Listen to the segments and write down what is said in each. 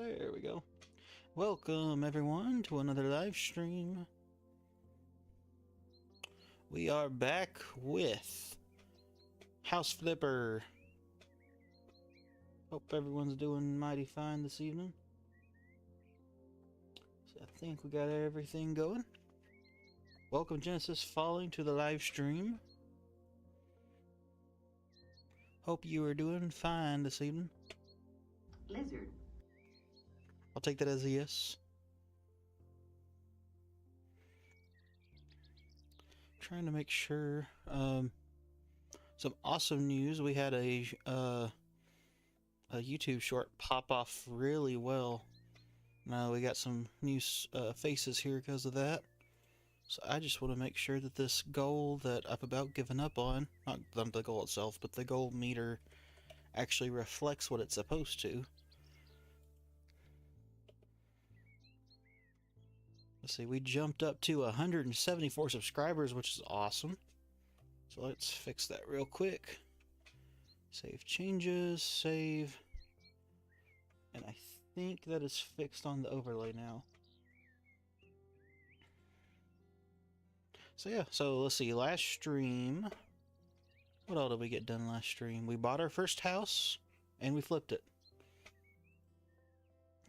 There we go. Welcome everyone to another live stream. We are back with House Flipper. Hope everyone's doing mighty fine this evening. So I think we got everything going. Welcome Genesis Falling to the live stream. Hope you are doing fine this evening. Lizard. I'll take that as a yes. Trying to make sure. Some awesome news. We had a YouTube short pop off really well. Now we got some new faces here because of that. So I just want to make sure that this goal that I've about given up on, not the goal itself, but the goal meter actually reflects what it's supposed to. Let's see, we jumped up to 174 subscribers, which is awesome. So let's fix that real quick. Save changes, save. And I think that is fixed on the overlay now. So yeah, so let's see, last stream. What all did we get done last stream? We bought our first house and we flipped it.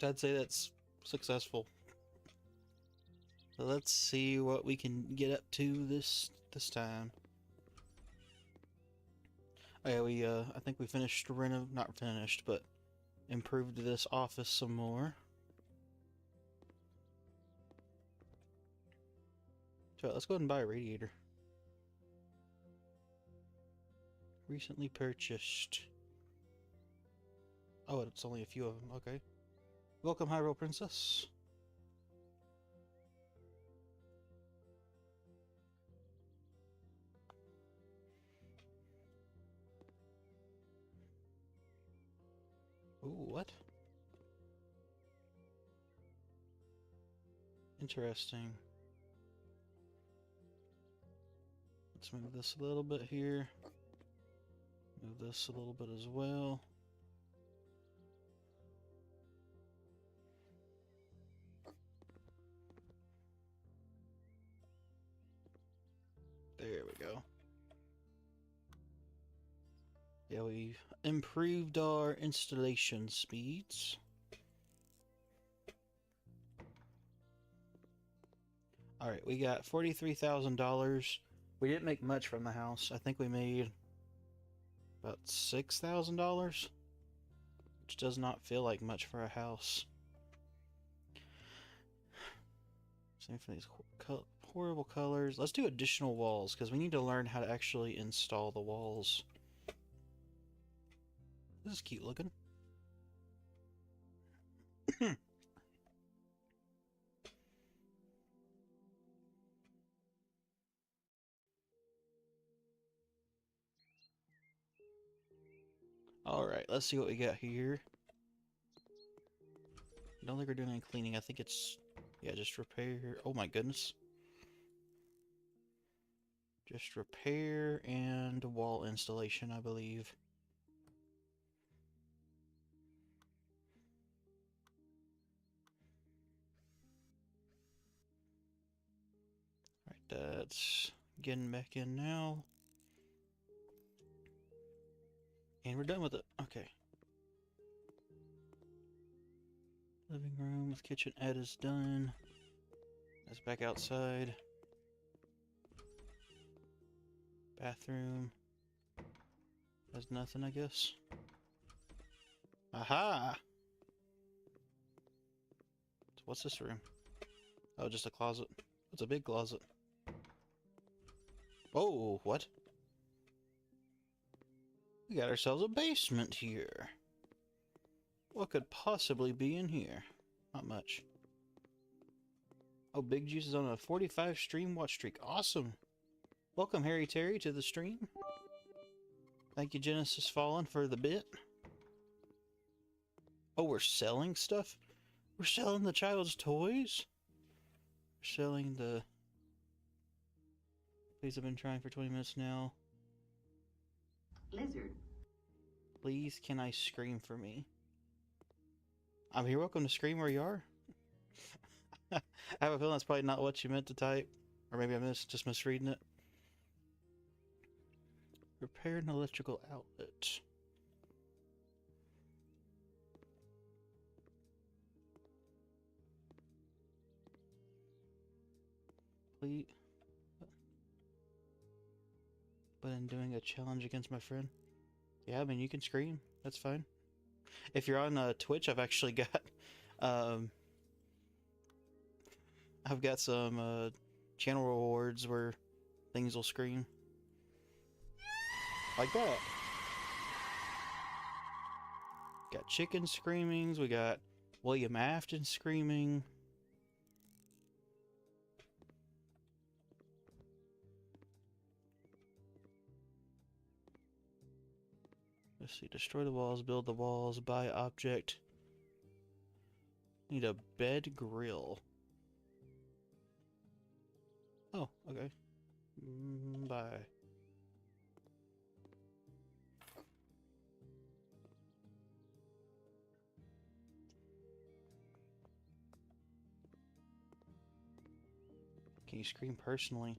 So I'd say that's successful. So let's see what we can get up to this time. Oh yeah, we I think we finished not finished, but improved this office some more. So let's go ahead and buy a radiator. Recently purchased. Oh, it's only a few of them. Okay. Welcome, Hyrule Princess. Ooh, what? Interesting. Let's move this a little bit here. Move this a little bit as well. There we go. Yeah, we've improved our installation speeds. Alright, we got $43,000. We didn't make much from the house. I think we made about $6,000, which does not feel like much for a house. Same for these horrible colors. Let's do additional walls, because we need to learn how to actually install the walls. This is cute looking. Alright, let's see what we got here. I don't think we're doing any cleaning. I think it's, yeah, just repair. Oh my goodness. Just repair and wall installation, I believe. Alright, that's getting back in now. And we're done with it. Okay. Living room with kitchenette is done. That's back outside. Bathroom. Has nothing, I guess. Aha! So what's this room? Oh, just a closet. It's a big closet. Oh, what? We got ourselves a basement here. What could possibly be in here? Not much. Oh, Big Juice is on a 45 stream watch streak. Awesome. Welcome, Harry Terry, to the stream. Thank you, Genesis Fallen, for the bit. Oh, we're selling stuff? We're selling the child's toys? We're selling the... Please, I've been trying for 20 minutes now. Lizard. Please, can I scream for me? You're welcome to scream where you are. I have a feeling that's probably not what you meant to type. Or maybe I'm just misreading it. Repair an electrical outlet. Complete. But in doing a challenge against my friend. Yeah, I mean, you can scream. That's fine. If you're on Twitch, I've actually got... I've got some channel rewards where things will scream. Like that. Got chicken screamings. We got William Afton screaming. Let's see. Destroy the walls, build the walls, buy object. Need a bed grill. Oh, okay. Bye. Can you scream personally?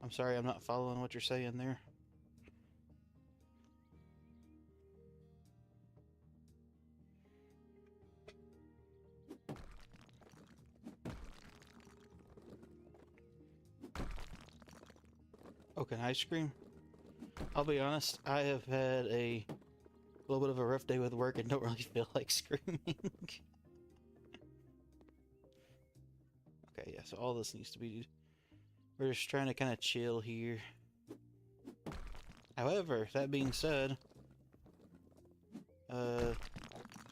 I'm sorry, I'm not following what you're saying there. Oh, can I scream? I'll be honest, I have had a little bit of a rough day with work and don't really feel like screaming. Okay, yeah, so all this needs to be... We're just trying to kind of chill here. However, that being said,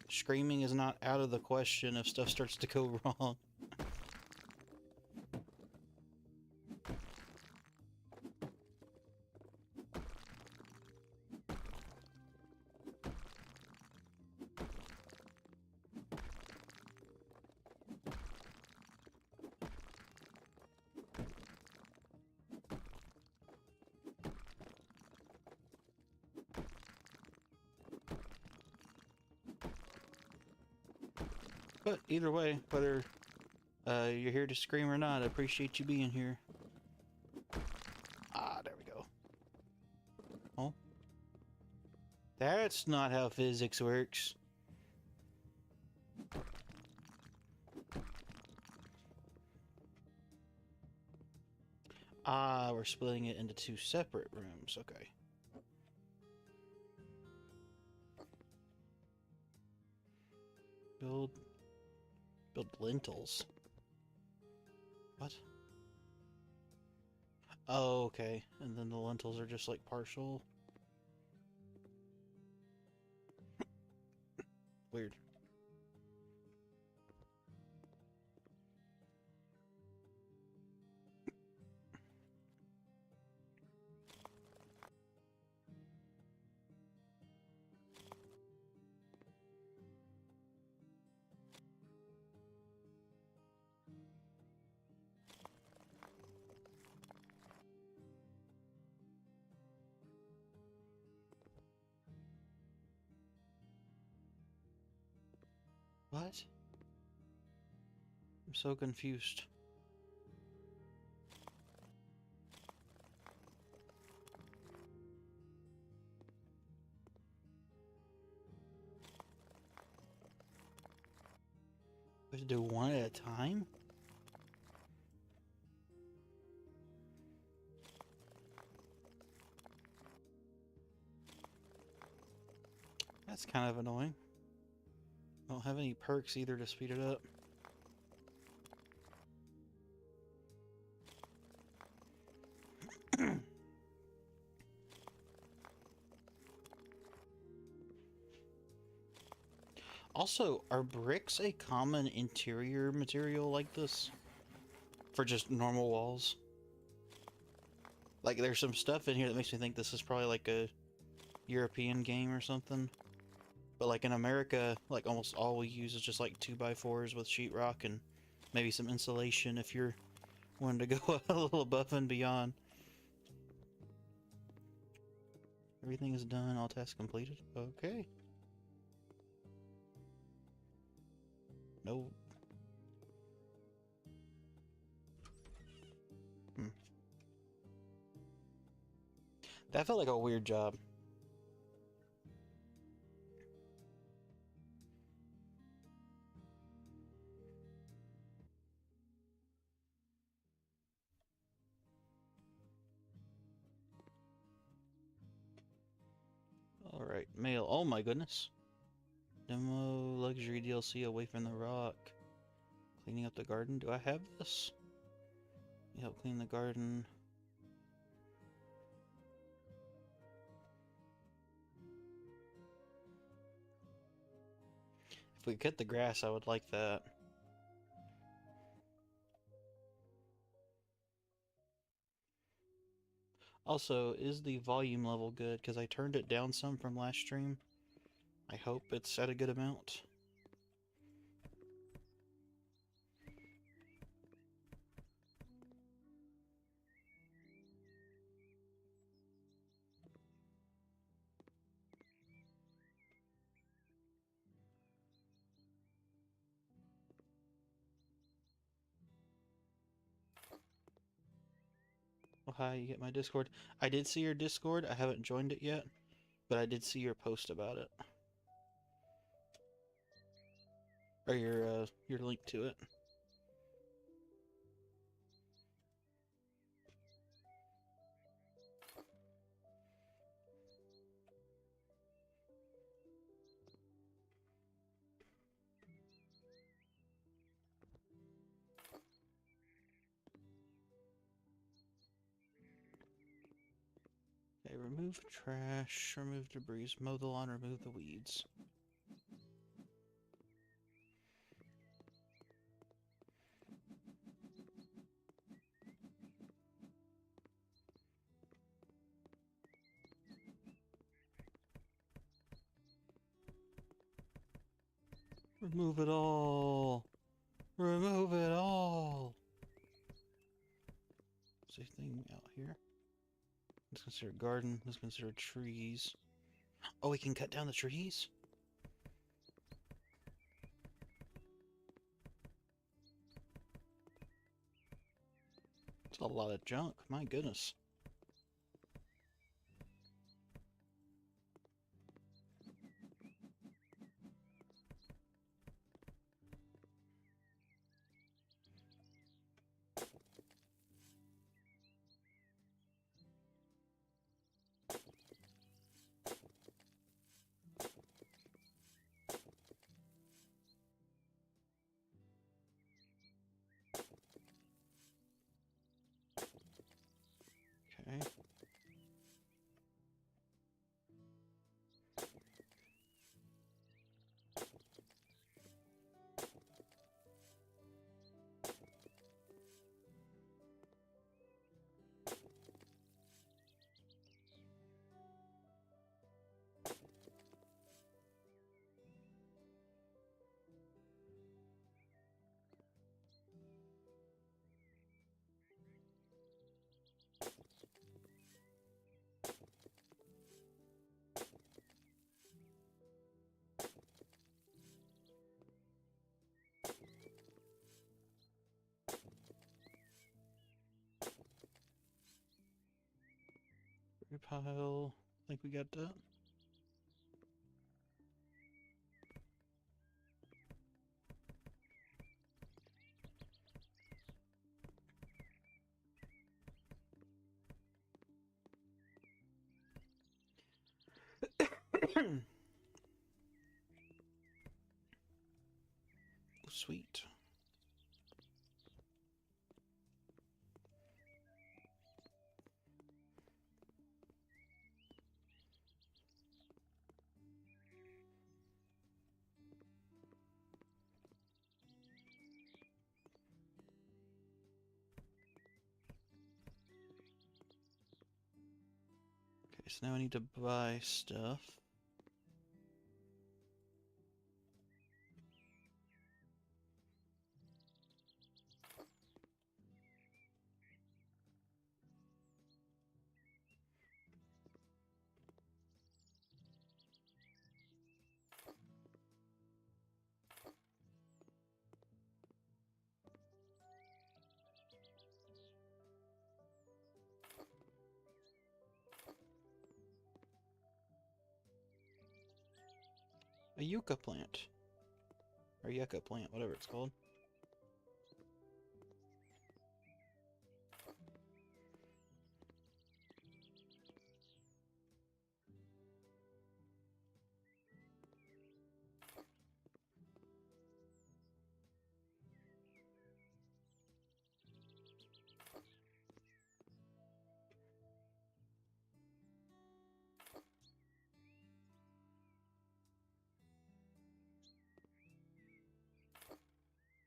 screaming is not out of the question if stuff starts to go wrong. But either way, whether you're here to scream or not, I appreciate you being here. Ah, there we go. Oh. That's not how physics works. Ah, we're splitting it into two separate rooms. Okay. Build lintels. What? Oh, okay. And then the lintels are just like partial. Weird. What? I'm so confused. We have to do one at a time? That's kind of annoying. I don't have any perks either to speed it up. Also, are bricks a common interior material like this? For just normal walls? Like, there's some stuff in here that makes me think this is probably like a European game or something. But like in America, like almost all we use is just like 2x4s with sheetrock and maybe some insulation if you're wanting to go a little above and beyond. Everything is done, all tasks completed. Okay. No. Hmm. That felt like a weird job. Alright, mail. Oh my goodness. Demo luxury DLC away from the rock. Cleaning up the garden. Do I have this? You help clean the garden. If we cut the grass, I would like that. Also, is the volume level good? Because I turned it down some from last stream. I hope it's at a good amount. Oh, hi, you get my Discord. I did see your Discord. I haven't joined it yet, but I did see your post about it. Or your link to it. Okay, remove trash, remove debris, mow the lawn, remove the weeds. Remove it all! Remove it all! Is there anything out here? Let's consider garden, let's consider trees. Oh, we can cut down the trees? It's a lot of junk, my goodness. Okay. Repile. I think we got that. Oh, sweet. Okay, so now I need to buy stuff. A yucca plant. Or yucca plant, whatever it's called.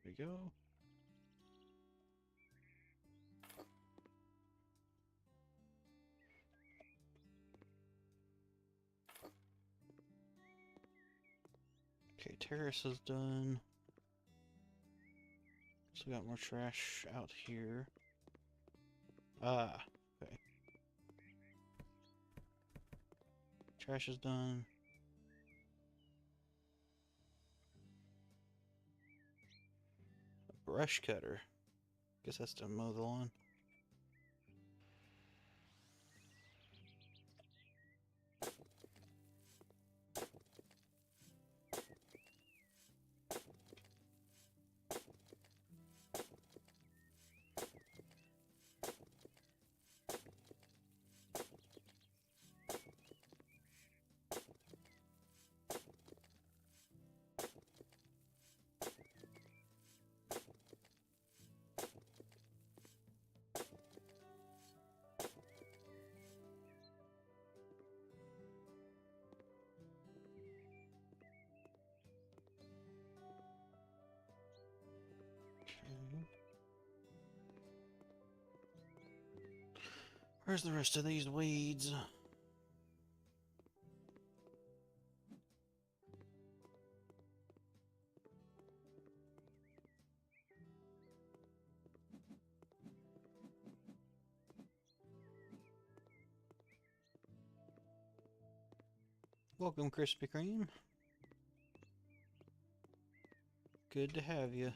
There you go. Okay, terrace is done. So we got more trash out here. Ah, okay. Trash is done. A brush cutter. Guess that's to mow the lawn. Where's the rest of these weeds? Welcome, Krispy Kreme. Good to have you.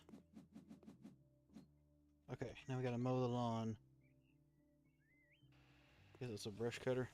Okay, now we gotta mow the lawn. Guess it's a brush cutter.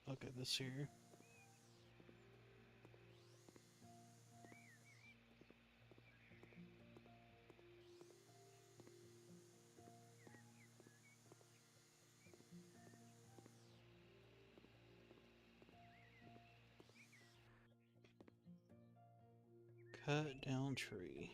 Look at this here. Cut down tree.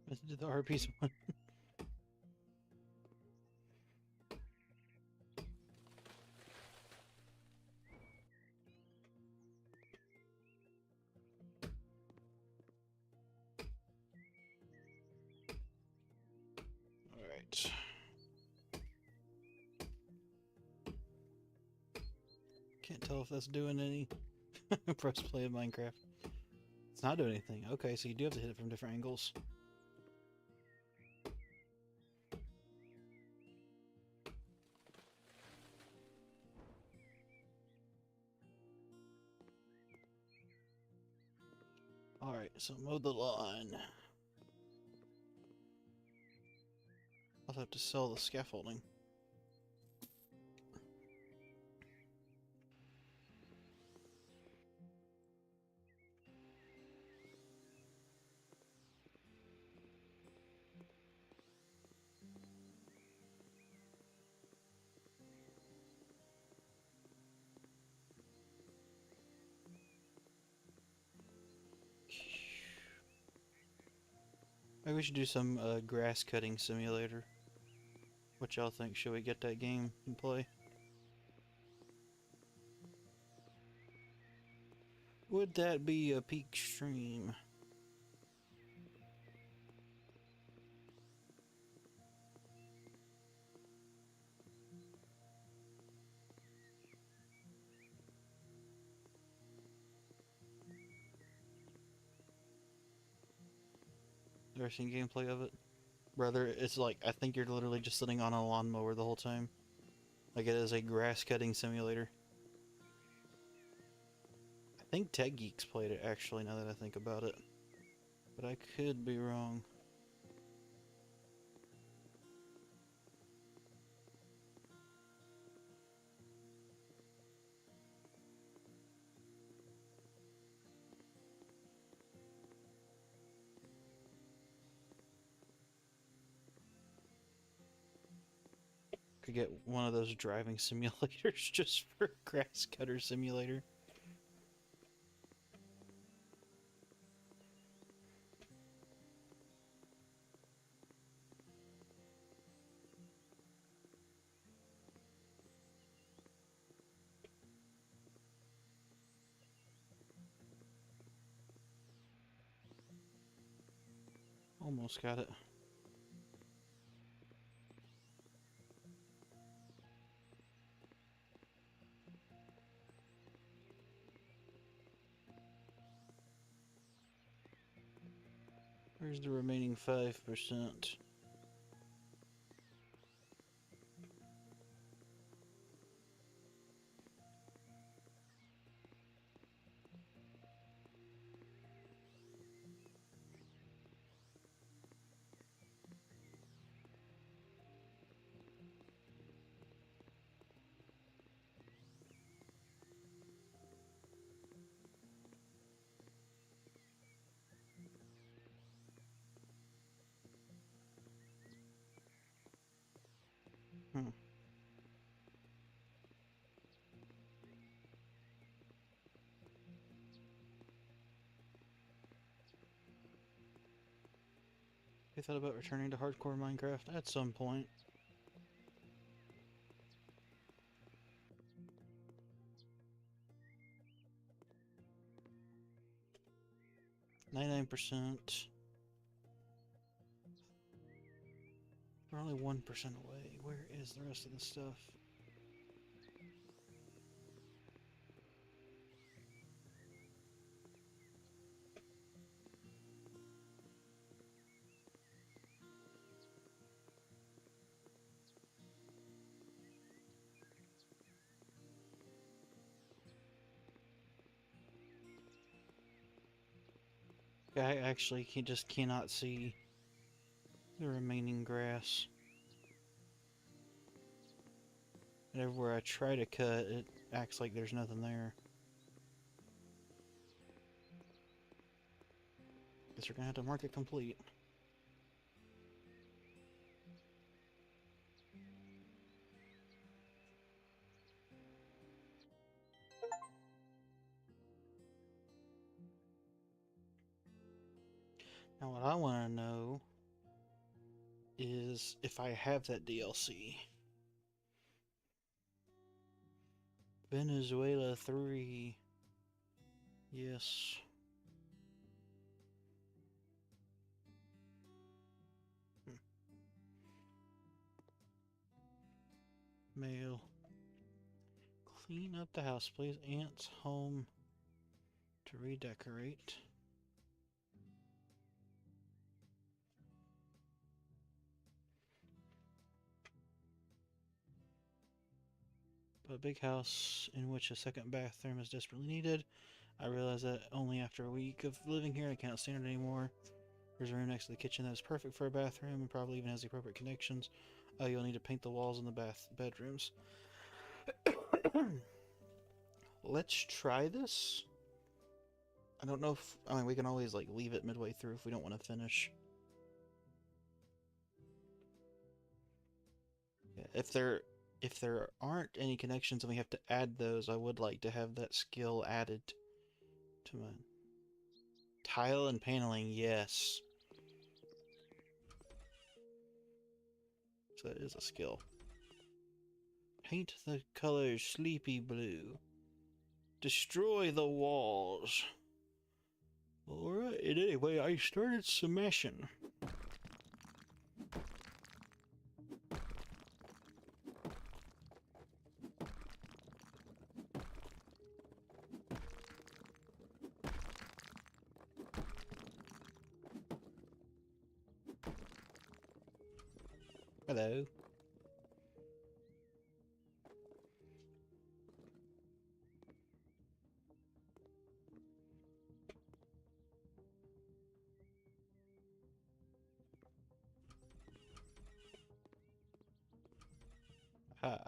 Let's do the RP's one. Alright. Can't tell if that's doing any. Press play of Minecraft. It's not doing anything. Okay, so you do have to hit it from different angles. Alright, so mow the lawn. I'll have to sell the scaffolding. Maybe we should do some grass cutting simulator. What y'all think? Should we get that game and play? Would that be a peak stream? Ever seen gameplay of it? Brother, it's like, I think you're literally just sitting on a lawnmower the whole time. Like, it is a grass cutting simulator. I think Tech Geeks played it, actually, now that I think about it. But I could be wrong. Could get one of those driving simulators just for grass cutter simulator. Almost got it. Where's the remaining 5%? Hmm. I thought about returning to hardcore Minecraft at some point. 99%. We're only 1% away. Where is the rest of the stuff? I actually just cannot see the remaining grass. And everywhere I try to cut, it acts like there's nothing there. Guess we're gonna have to mark it complete. Now what I want to know is if I have that DLC. Venezuela 3. Yes. Mail. Clean up the house, please. Aunt's home to redecorate. A big house in which a second bathroom is desperately needed. I realize that only after a week of living here I cannot stand it anymore. There's a room next to the kitchen that is perfect for a bathroom and probably even has the appropriate connections. You'll need to paint the walls in the bedrooms. Let's try this. I don't know if... I mean, we can always, like, leave it midway through if we don't want to finish. Yeah, if there aren't any connections and we have to add those, I would like to have that skill added to my... Tile and paneling, yes. So that is a skill. Paint the colors sleepy blue. Destroy the walls. Alright, anyway, I started smashing. Hello. Ha.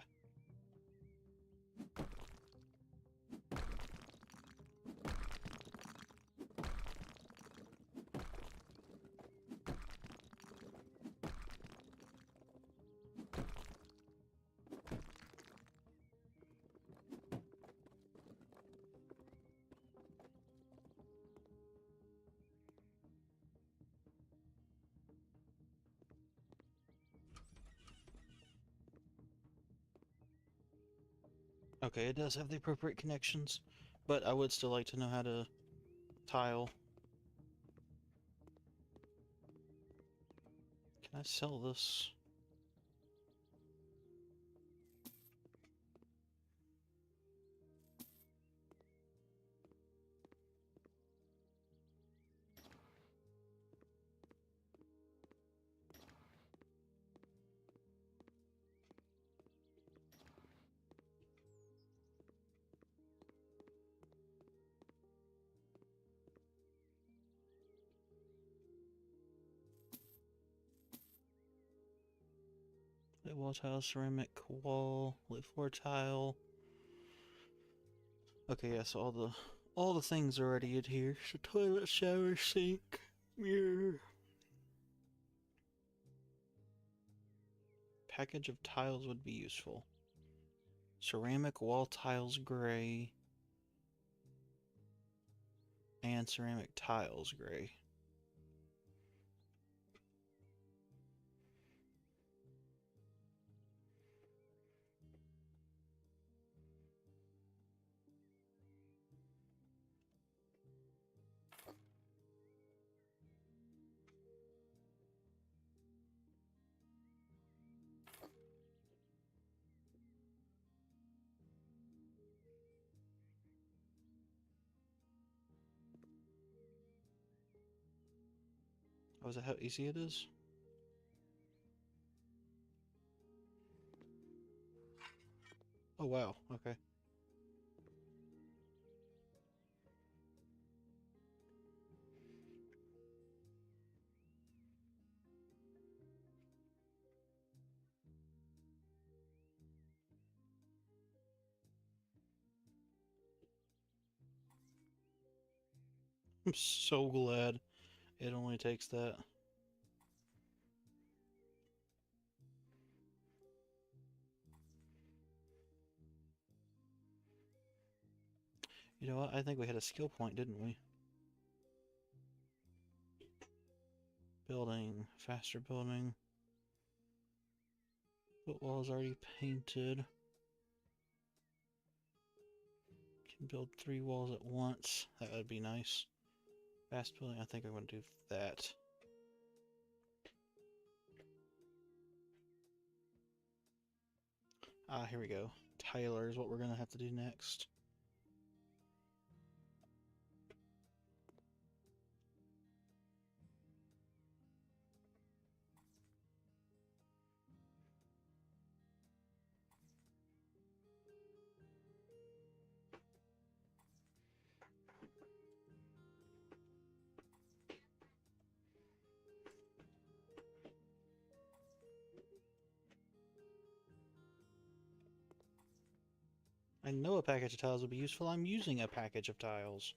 Okay, it does have the appropriate connections, but I would still like to know how to tile. Can I sell this? Lit wall tile, ceramic wall, lit floor tile. Okay, yeah, so all the things are already in here. So toilet, shower, sink, mirror. Package of tiles would be useful. Ceramic wall tiles gray. And ceramic tiles gray. Oh, is that how easy it is? Oh, wow. Okay. I'm so glad it only takes that. You know what? I think we had a skill point, didn't we? Building. Faster building. Foot wall's already painted. Can build 3 walls at once. That would be nice. Fast building, I think I'm going to do that. Ah, here we go. Tyler is what we're going to have to do next. I know a package of tiles would be useful. I'm using a package of tiles.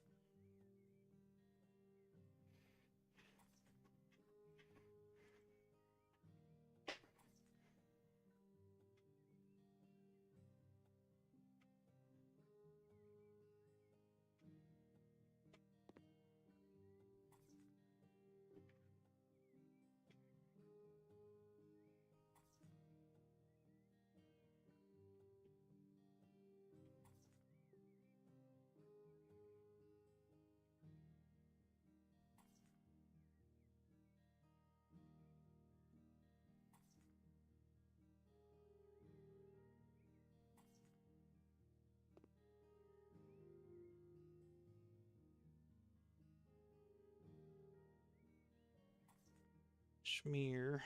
Schmear.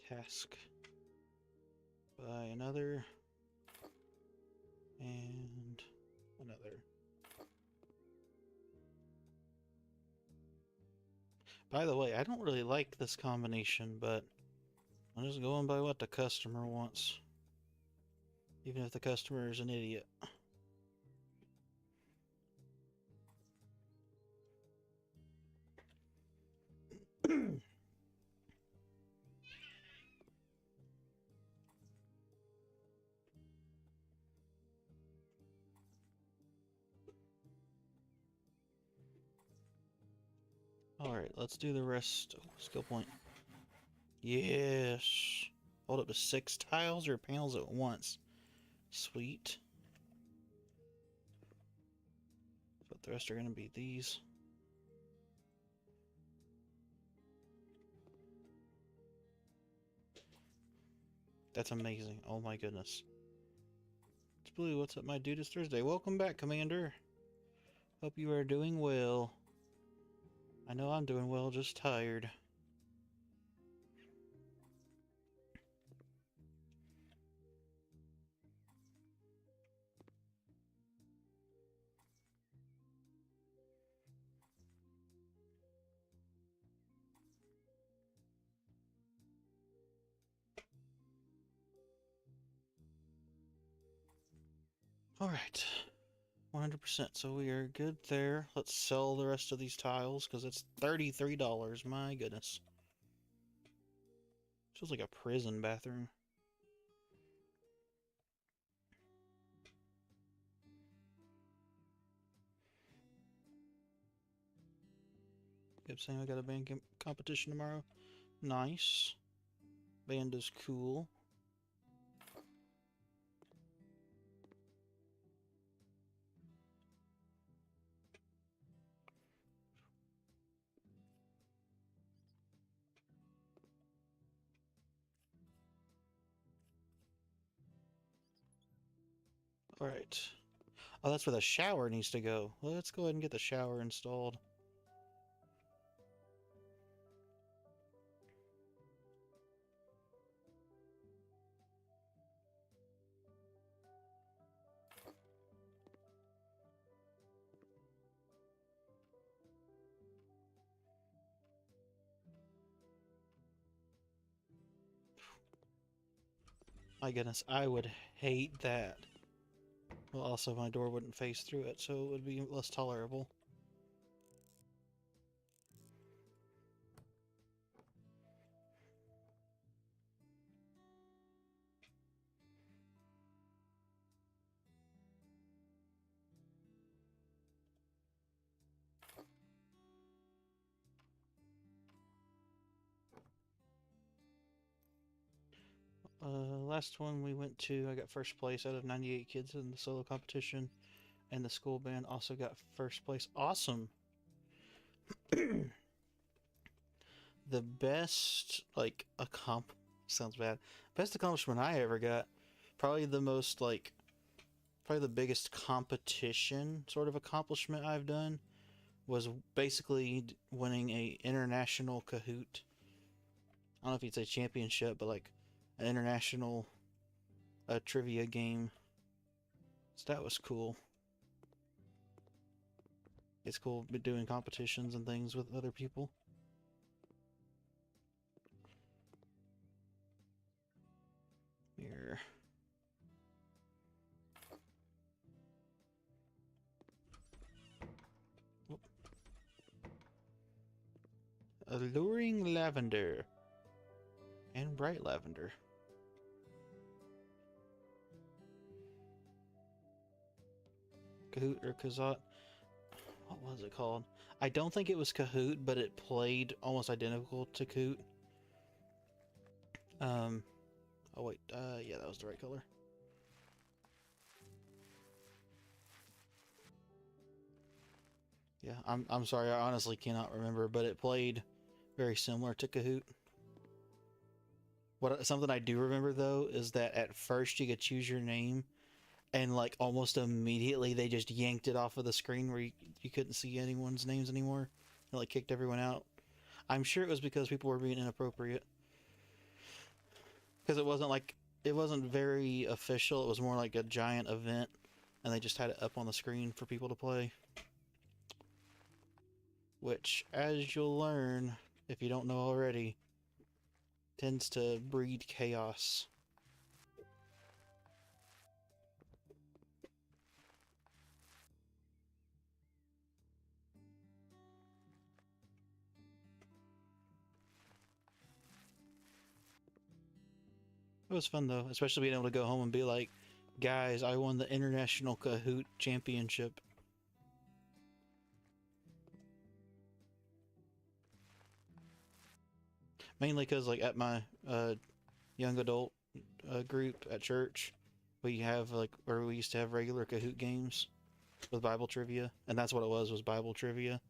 Task. Buy another. And another. By the way, I don't really like this combination, but I'm just going by what the customer wants. Even if the customer is an idiot. Alright, let's do the rest. Oh, skill point. Yes! Hold up to 6 tiles or panels at once. Sweet. But the rest are going to be these. That's amazing. Oh my goodness. It's Blue. What's up, my dude? It's Thursday. Welcome back, Commander. Hope you are doing well. I know I'm doing well, just tired. Alright. 100%. So we are good there. Let's sell the rest of these tiles because it's $33. My goodness. Feels like a prison bathroom. Kept saying I got a band competition tomorrow. Nice. Band is cool. Alright. Oh, that's where the shower needs to go. Let's go ahead and get the shower installed. My goodness, I would hate that. Well, also my door wouldn't face through it, so it would be less tolerable. Last one we went to, I got first place out of 98 kids in the solo competition, and the school band also got first place. Awesome! The best, like, sounds bad. Best accomplishment I ever got, probably the most, like, probably the biggest competition sort of accomplishment I've done was basically winning a international Kahoot. I don't know if you'd say championship, but like an international trivia game. So that was cool. It's cool doing competitions and things with other people. Here. Whoop. Alluring lavender. And bright lavender. Kahoot or Kazat. What was it called? I don't think it was Kahoot, but it played almost identical to Kahoot. Oh wait, yeah, that was the right color. Yeah, I'm sorry, I honestly cannot remember, but it played very similar to Kahoot. Something I do remember though is that at first you could choose your name, and like almost immediately they just yanked it off of the screen where you couldn't see anyone's names anymore. It like kicked everyone out. I'm sure it was because people were being inappropriate. Because it wasn't very official. It was more like a giant event, and they just had it up on the screen for people to play. Which, as you'll learn, if you don't know already, tends to breed chaos. It was fun though, especially being able to go home and be like, guys, I won the International Kahoot Championship. Mainly because, like, at my young adult group at church, we have, like, or we used to have regular Kahoot games with Bible trivia, and that's what it was Bible trivia.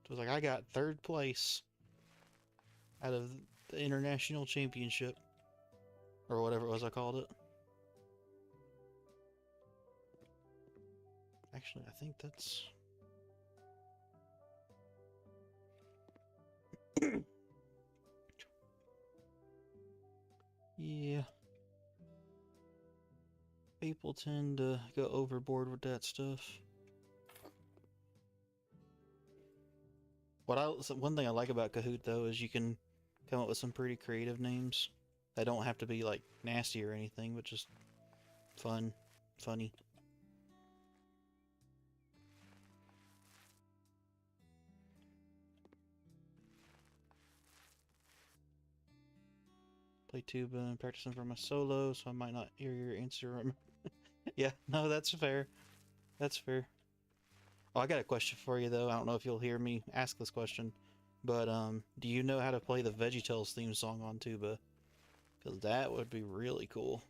It was like, I got third place out of the International Championship, or whatever it was I called it. Actually, I think that's... Yeah. People tend to go overboard with that stuff. One thing I like about Kahoot though is you can come up with some pretty creative names that don't have to be like nasty or anything, but just funny. Play tuba and practicing for my solo, so I might not hear your answer. Yeah, no, that's fair. That's fair. Oh, I got a question for you though. I don't know if you'll hear me ask this question, but do you know how to play the VeggieTales theme song on tuba? Because that would be really cool.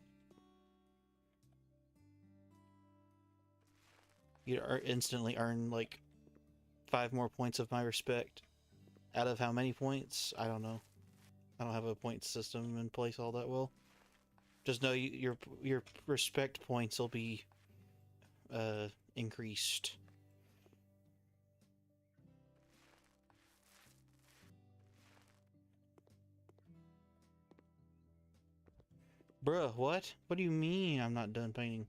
You'd instantly earn like 5 more points of my respect. Out of how many points? I don't know. I don't have a point system in place all that well. Just know your respect points will be increased. Bruh, what? What do you mean I'm not done painting?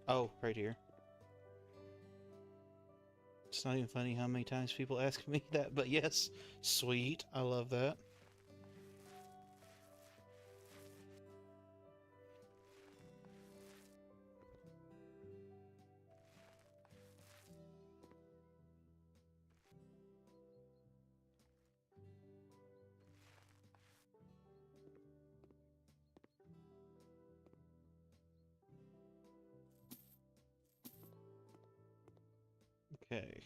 Oh, right here. It's not even funny how many times people ask me that, but yes, sweet. I love that. Okay.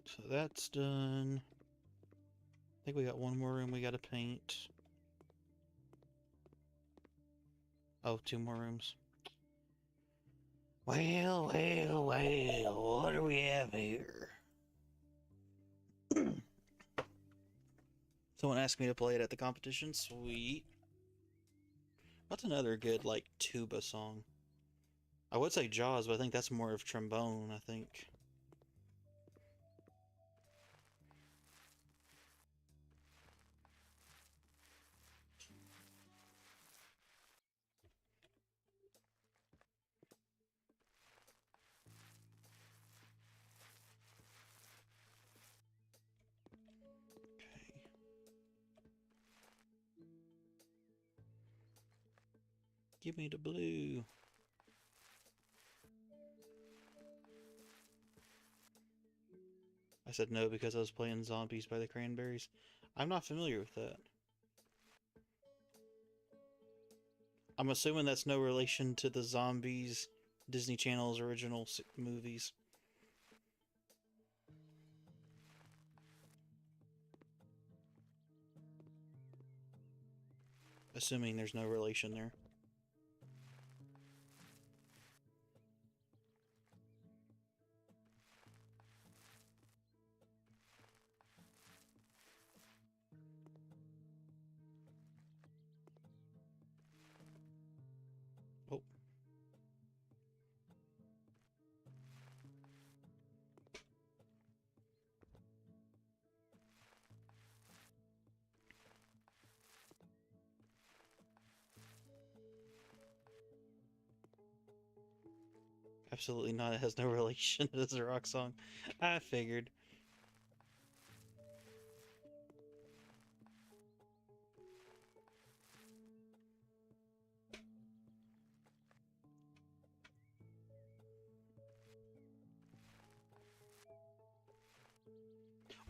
So that's done. I think we got one more room we gotta paint. Oh, 2 more rooms. Well, what do we have here? Someone asked me to play it at the competition. Sweet. What's another good, like, tuba song? I would say Jaws, but I think that's more of trombone, I think. Okay. Give me the blue. I said no because I was playing Zombies by the Cranberries. I'm not familiar with that. I'm assuming that's no relation to the Zombies Disney Channel's original movies. Assuming there's no relation there. Oh. Absolutely not. It has no relation. It's a rock song. I figured.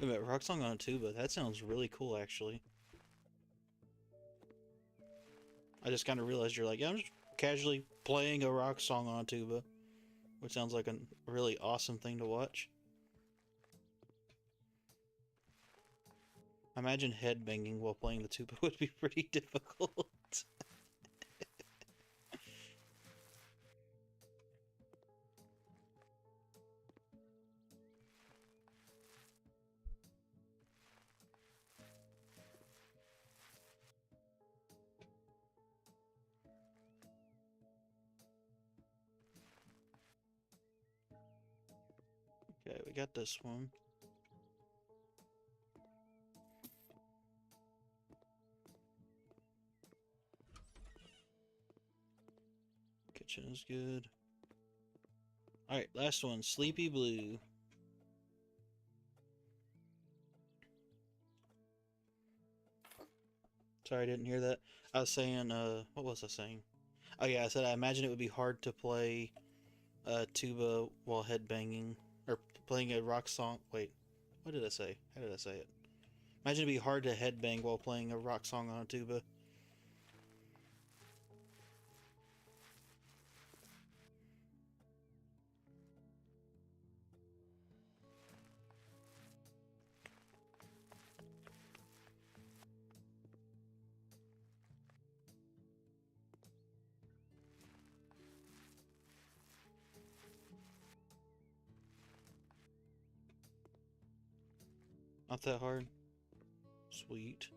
Wait a minute, rock song on a tuba. That sounds really cool, actually. I just kind of realized you're like, yeah, I'm just casually playing a rock song on a tuba, which sounds like a really awesome thing to watch. I imagine headbanging while playing the tuba would be pretty difficult. Okay, we got this one. Kitchen is good. Alright, last one. Sleepy Blue. Sorry, I didn't hear that. I was saying, what was I saying? Oh yeah, I said I imagine it would be hard to play tuba while headbanging, or playing a rock song. Wait, what did I say? How did I say it? Imagine it'd be hard to headbang while playing a rock song on a tuba. Not that hard. Sweet.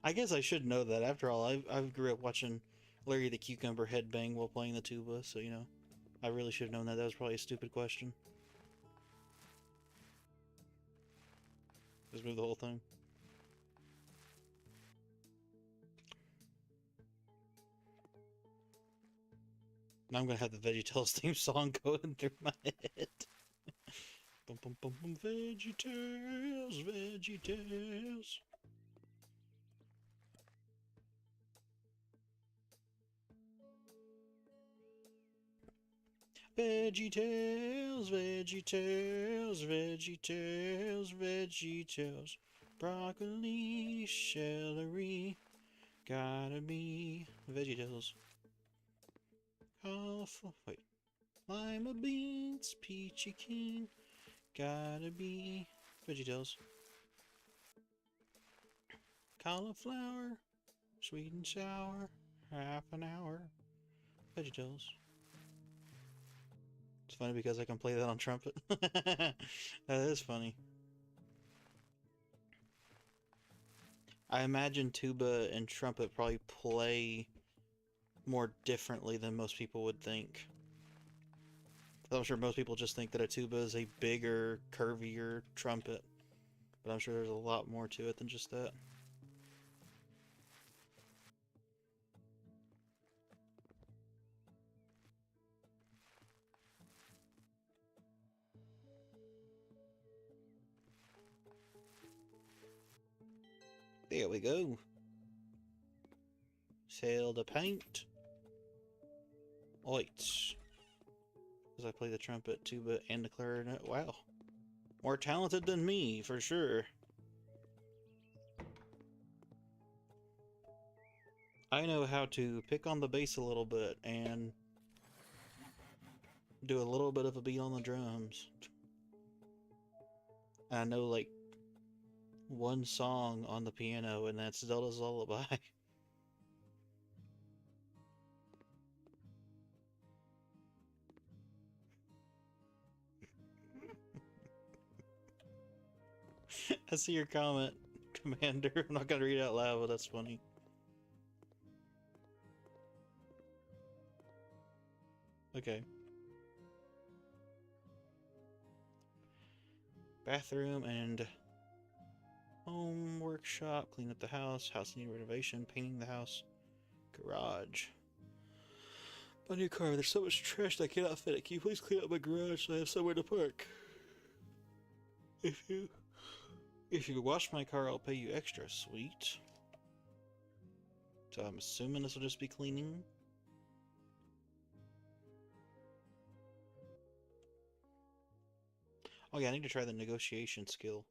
I guess I should know that. After all, I grew up watching Larry the Cucumber headbang while playing the tuba, so you know, I really should have known that. That was probably a stupid question. Just move the whole thing. Now I'm gonna have the VeggieTales theme song going through my head. Bum bum bum bum, VeggieTales, VeggieTales. VeggieTales, VeggieTales, VeggieTales, VeggieTales. Broccoli, celery, gotta be VeggieTales. Cauliflower, wait. Lima beans, peachy keen, gotta be VeggieTales. Cauliflower, sweet and sour, half an hour, VeggieTales. It's funny because I can play that on trumpet. That is funny. I imagine tuba and trumpet probably play more differently than most people would think. I'm sure most people just think that a tuba is a bigger, curvier trumpet, but I'm sure there's a lot more to it than just that. There we go. Sell the paint. Lights. Because I play the trumpet, tuba, and the clarinet. Wow. More talented than me, for sure. I know how to pick on the bass a little bit and do a little bit of a beat on the drums. I know like one song on the piano, and that's Zelda's Lullaby. I see your comment, Commander. I'm not gonna read it out loud, but that's funny. Okay. Bathroom and home workshop. Clean up the house. House need renovation. Painting the house. Garage. My new car. There's so much trash that I cannot fit it. Can you please clean up my garage so I have somewhere to park? If you wash my car, I'll pay you extra. Sweet. So I'm assuming this will just be cleaning. Oh yeah, I need to try the negotiation skill.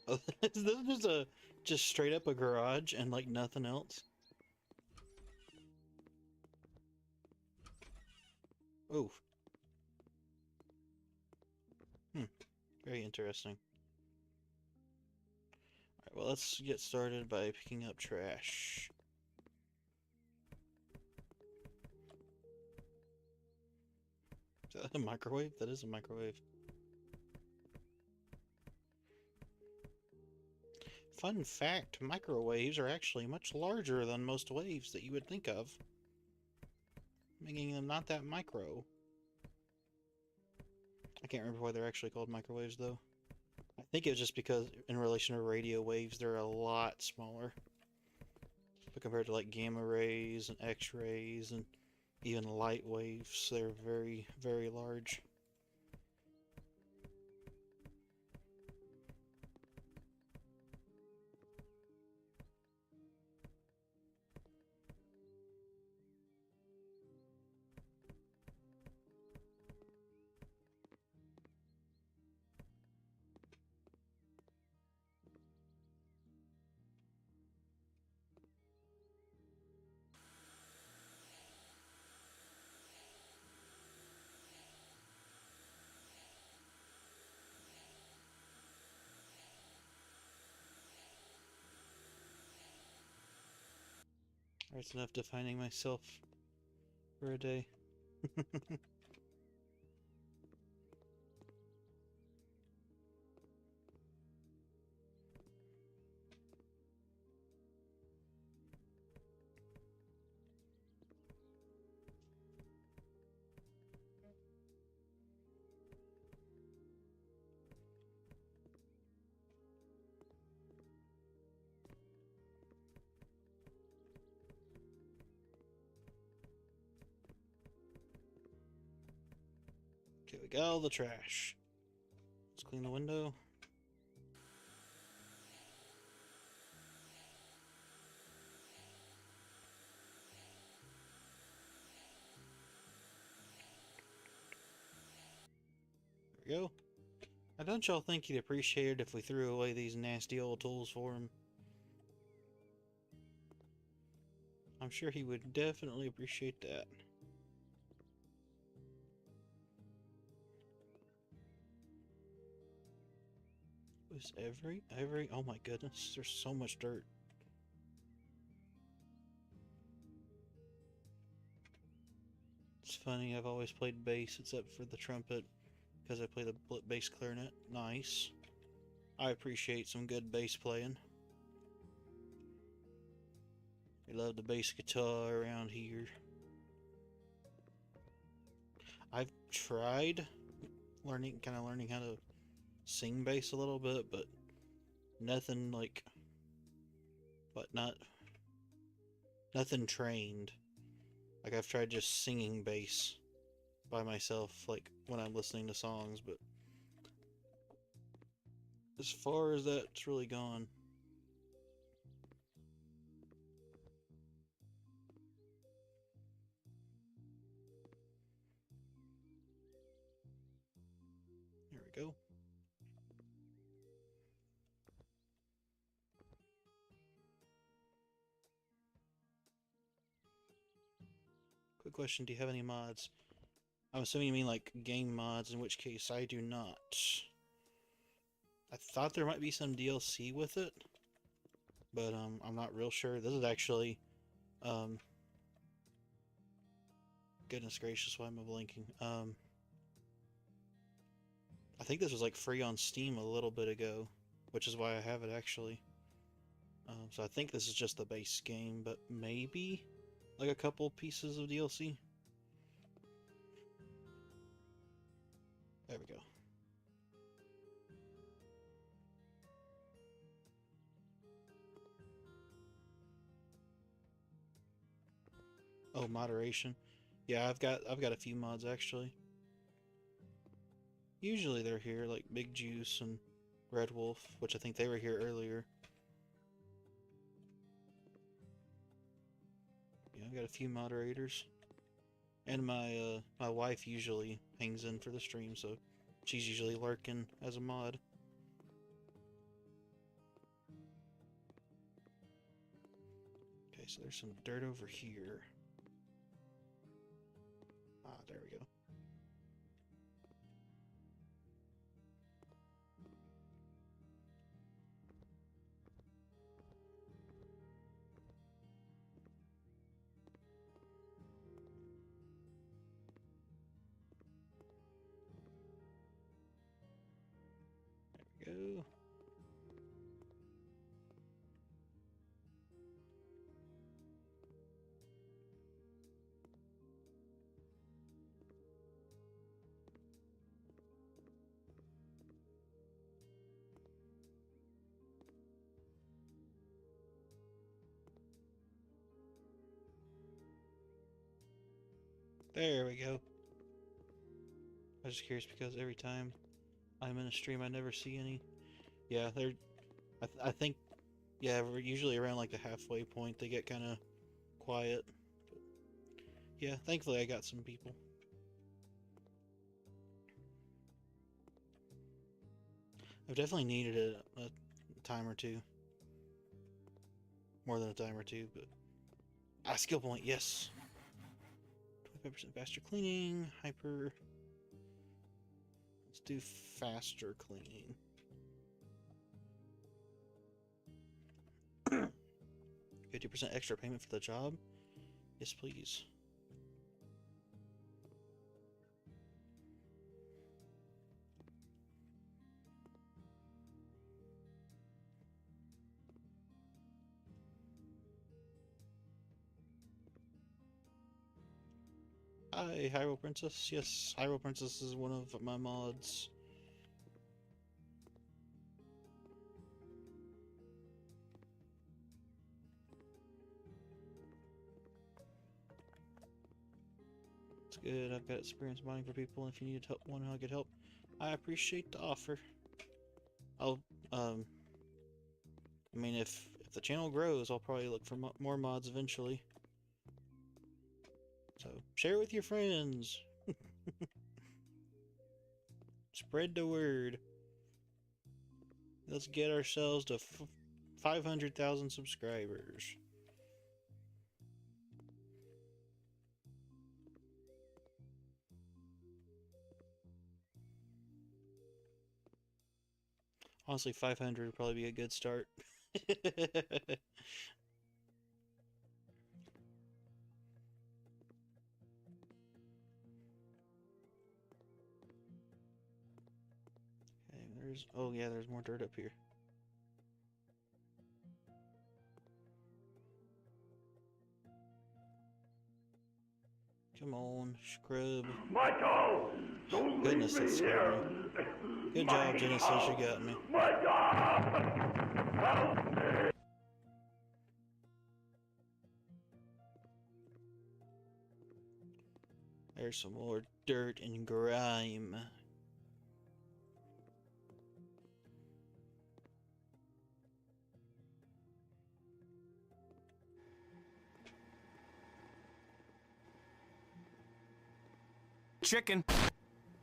Oh, is this just straight up a garage and like nothing else? Oh. Very interesting. Alright, well let's get started by picking up trash. Is that a microwave? That is a microwave. Fun fact, microwaves are actually much larger than most waves that you would think of, making them not that micro. I can't remember why they're actually called microwaves though. I think it's just because in relation to radio waves, they're a lot smaller. But compared to like gamma rays and X-rays and even light waves, they're very, very large. That's enough defining myself for a day. Okay, we got all the trash. Let's clean the window. There we go. Now don't y'all think he'd appreciate it if we threw away these nasty old tools for him? I'm sure he would definitely appreciate that. Was every, oh my goodness, there's so much dirt. It's funny, I've always played bass except for the trumpet because I play the bass clarinet. Nice. I appreciate some good bass playing. We love the bass guitar around here. I've tried learning how to sing bass a little bit, but nothing like, nothing trained. Like I've tried just singing bass by myself, like when I'm listening to songs, but as far as that's really gone. Quick question, do you have any mods? I'm assuming you mean like game mods, in which case I do not. I thought there might be some DLC with it, but I'm not real sure. This is actually, goodness gracious, why am I blinking? I think this was like free on Steam a little bit ago, which is why I have it actually. So I think this is just the base game, but maybe like a couple pieces of DLC. There we go. Oh, moderation. Yeah, I've got a few mods actually. Usually they're here, like Big Juice and Red Wolf, which I think they were here earlier. Yeah, I've got a few moderators. And my my wife usually hangs in for the stream, so she's usually lurking as a mod. Okay, so there's some dirt over here. Ah, there we go. There we go. There we go. I was just curious because every time I'm in a stream, I never see any. Yeah, they're. I think. Yeah, we're usually around like the halfway point. They get kind of quiet. But yeah, thankfully I got some people. I've definitely needed a time or two. More than a time or two, but skill point, yes. 25% faster cleaning, hyper. Let's do faster cleaning. 50% extra payment for the job? Yes, please. Hi, Hyrule Princess. Yes, Hyrule Princess is one of my mods. It's good. I've got experience mining for people, and if you need help, one I'll get help. I appreciate the offer. I'll, I mean, if the channel grows, I'll probably look for more mods eventually. So, share it with your friends. Spread the word. Let's get ourselves to 500,000 subscribers. Honestly, 500 would probably be a good start. Okay, there's... Oh yeah, there's more dirt up here. Come on, scrub. Michael! Don't Goodness, leave that me scared here! me. Good job, Genesis, you got me. Michael! Help me! There's some more dirt and grime. Chicken.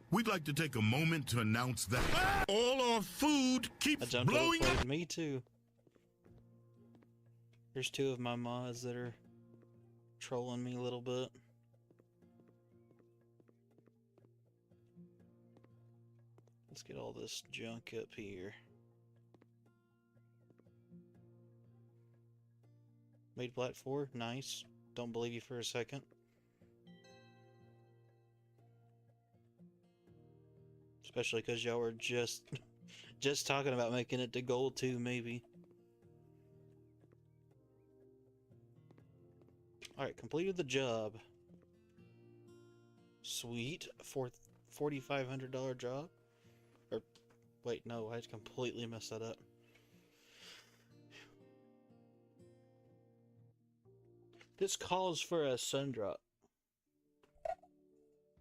We'd like to take a moment to announce that all our food I keeps jumped blowing over up. me too. There's two of my mods that are trolling me a little bit. Let's get all this junk up here. Made Plat 4? Nice. Don't believe you for a second. Especially because y'all were just talking about making it to gold 2, maybe. Alright, completed the job. Sweet. $4,500 job. Or, wait, no, I completely messed that up. This calls for a Sundrop.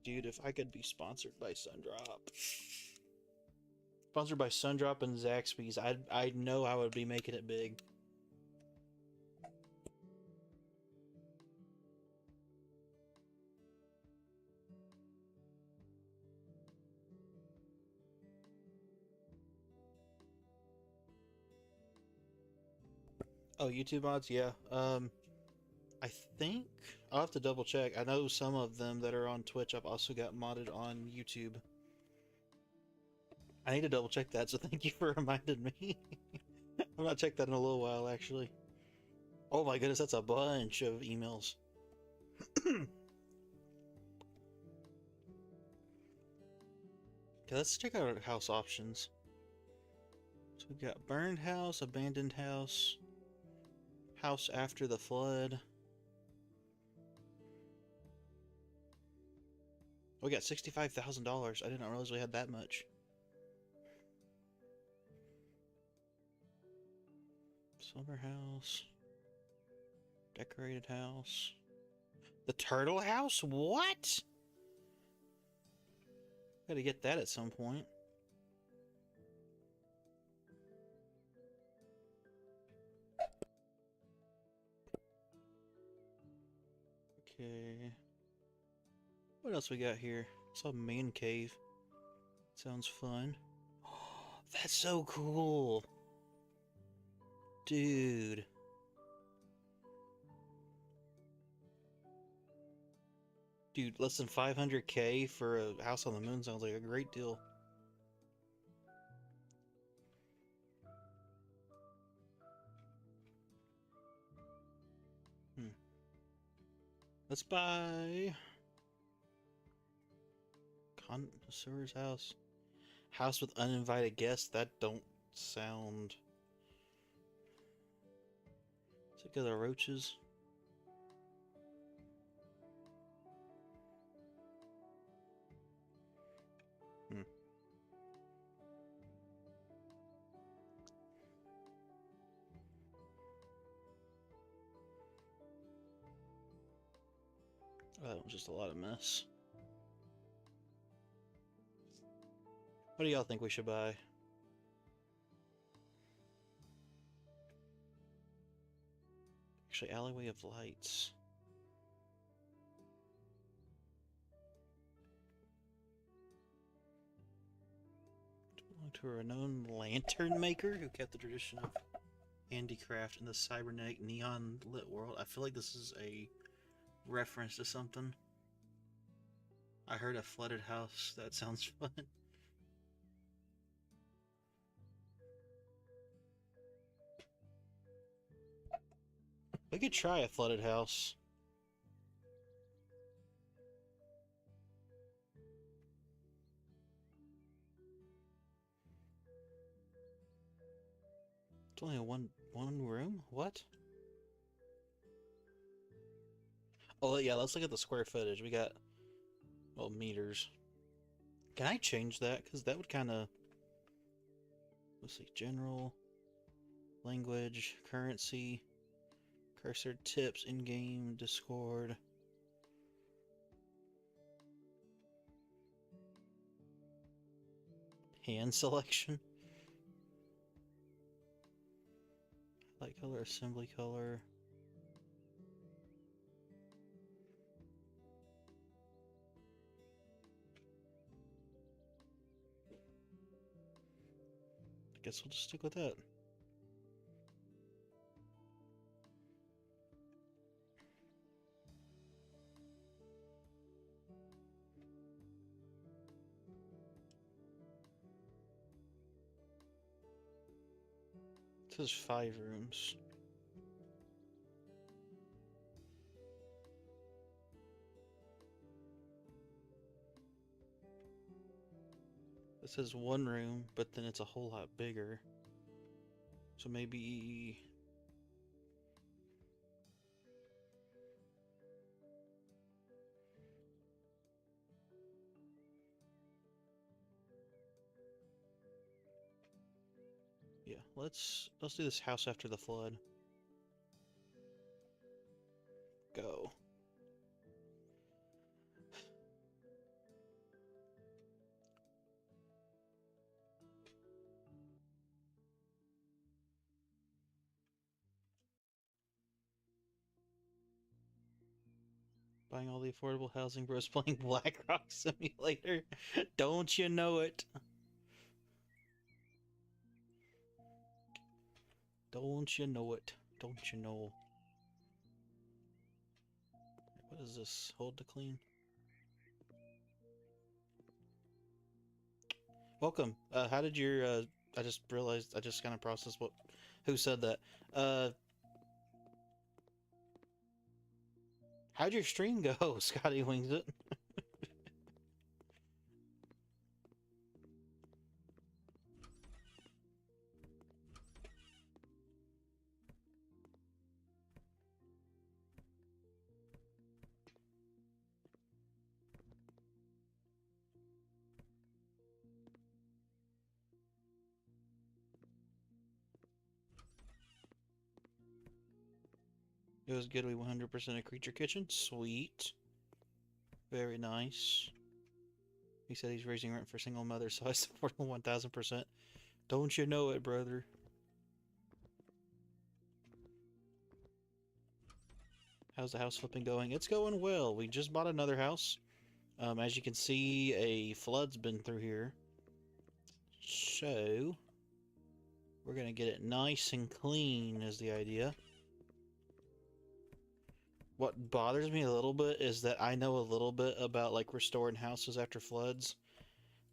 Dude, if I could be sponsored by Sundrop. Sponsored by Sundrop and Zaxby's, I know I would be making it big. Oh, YouTube mods? Yeah. I think I'll have to double check. I know some of them that are on Twitch I've also got modded on YouTube. I need to double check that, so thank you for reminding me. I've not checked that in a little while, actually. Oh my goodness, that's a bunch of emails. Okay, let's check out our house options. So we've got burned house, abandoned house, house after the flood. We got $65,000. I didn't realize we had that much. Summer house. Decorated house. The turtle house? What? Gotta get that at some point. Okay. What else we got here? Saw man cave. Sounds fun. That's so cool. Dude. Dude, less than 500K for a house on the moon sounds like a great deal. Let's buy Connoisseur's house. House with uninvited guests? That don't sound... Sick of the roaches. Oh, that was just a lot of mess. What do y'all think we should buy? Actually, alleyway of lights. Belong to a renowned lantern maker who kept the tradition of handicraft in the cybernetic neon lit world. I feel like this is a reference to something. I heard a flooded house. That sounds fun. We could try a flooded house. It's only a one room? What? Oh yeah, let's look at the square footage. We got, well, meters. Can I change that? Because that would kind of... Let's see, general, language, currency, cursor, tips, in-game, Discord. Hand selection. Light color, assembly color. I guess we'll just stick with that. says 5 rooms. It says 1 room, but then it's a whole lot bigger. So maybe... Yeah, let's do this house after the flood. Go. Buying all the affordable housing bros playing Black Rock Simulator. Don't you know it? Don't you know it? Don't you know? What is this? Hold to clean. Welcome. How did your I just realized I just kind of processed who said that. How'd your stream go? Scotty Wings it. It was good. We 100% a creature kitchen. Sweet. Very nice. He said he's raising rent for single mother, so I support him 1000%. Don't you know it, brother? How's the house flipping going? It's going well. We just bought another house. As you can see, a flood's been through here. So, we're gonna get it nice and clean is the idea. What bothers me a little bit is that I know a little bit about like restoring houses after floods,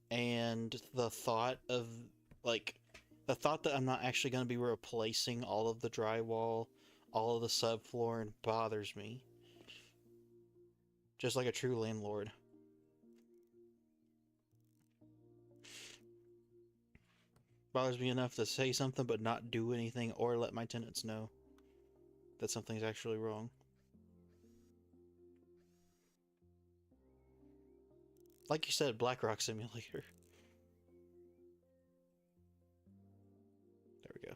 and the thought that I'm not actually going to be replacing all of the drywall, all of the subfloor, bothers me. Just like a true landlord. Bothers me enough to say something but not do anything or let my tenants know that something's actually wrong. Like you said, Black Rock Simulator. There we go.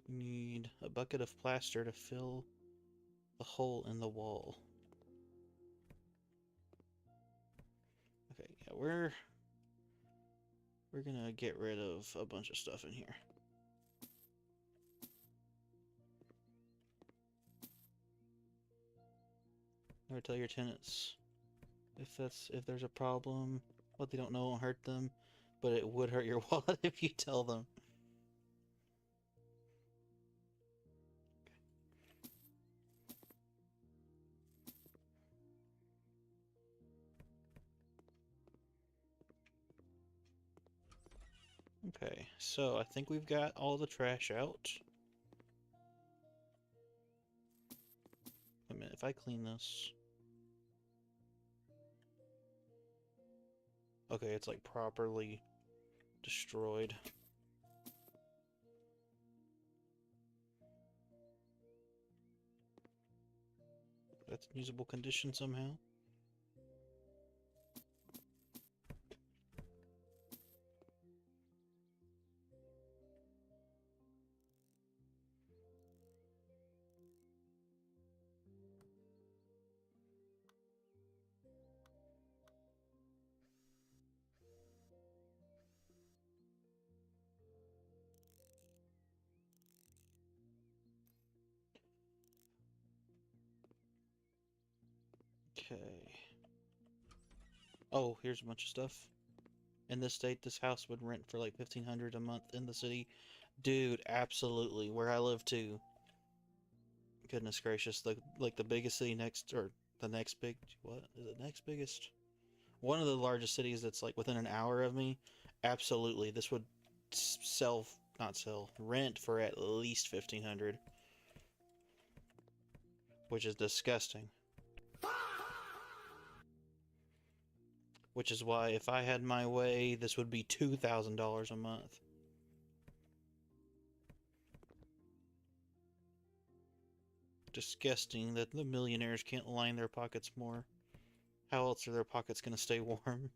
Need a bucket of plaster to fill the hole in the wall. Okay, yeah, we're gonna get rid of a bunch of stuff in here. Never tell your tenants if there's a problem, what they don't know won't hurt them, but it would hurt your wallet if you tell them. Okay, so I think we've got all the trash out. Wait a minute, if I clean this... Okay, it's like properly destroyed. That's in usable condition somehow. Okay. Oh, here's a bunch of stuff. In this state, this house would rent for like $1,500 a month in the city. Dude, absolutely. Where I live too. Goodness gracious, the biggest city next, or the next big, what is it, next biggest? One of the largest cities that's like within an hour of me. Absolutely, this would rent for at least 1,500, which is disgusting. Which is why, if I had my way, this would be $2,000 a month. Disgusting that the millionaires can't line their pockets more. How else are their pockets gonna stay warm?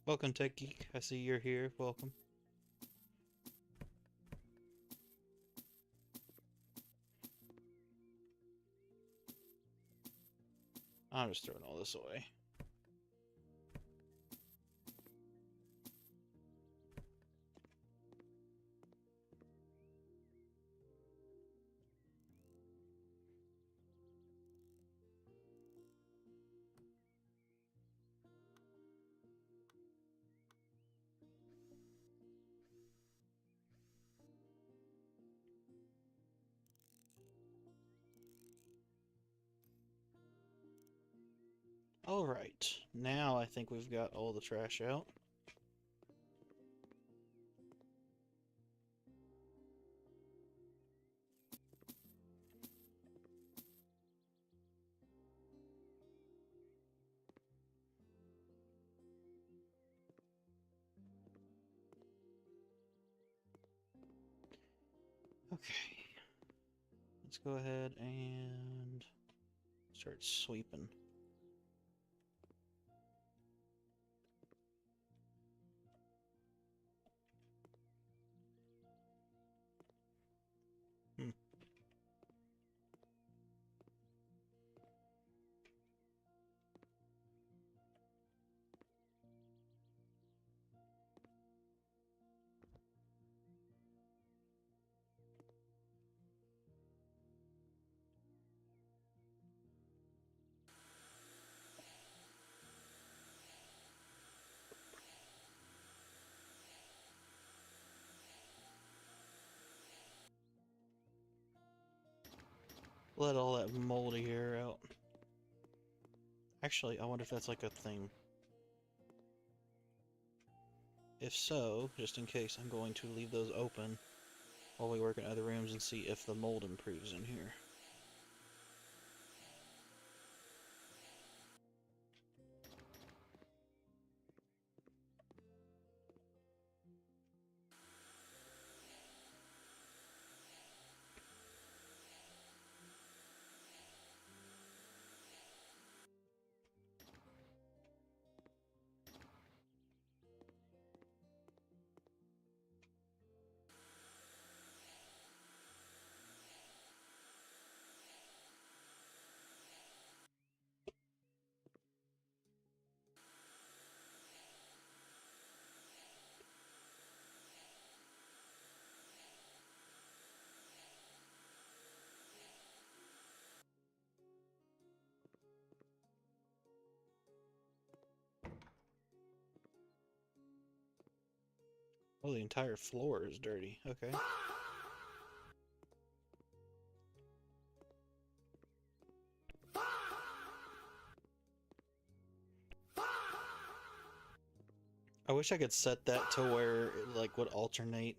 Welcome, Tech Geek. I see you're here. Welcome. I'm just throwing all this away. Alright, now I think we've got all the trash out. Okay, let's go ahead and start sweeping. Let all that moldy air out. Actually, I wonder if that's like a thing. If so, just in case, I'm going to leave those open while we work in other rooms and see if the mold improves in here. Oh, the entire floor is dirty. Okay. I wish I could set that to where it like would alternate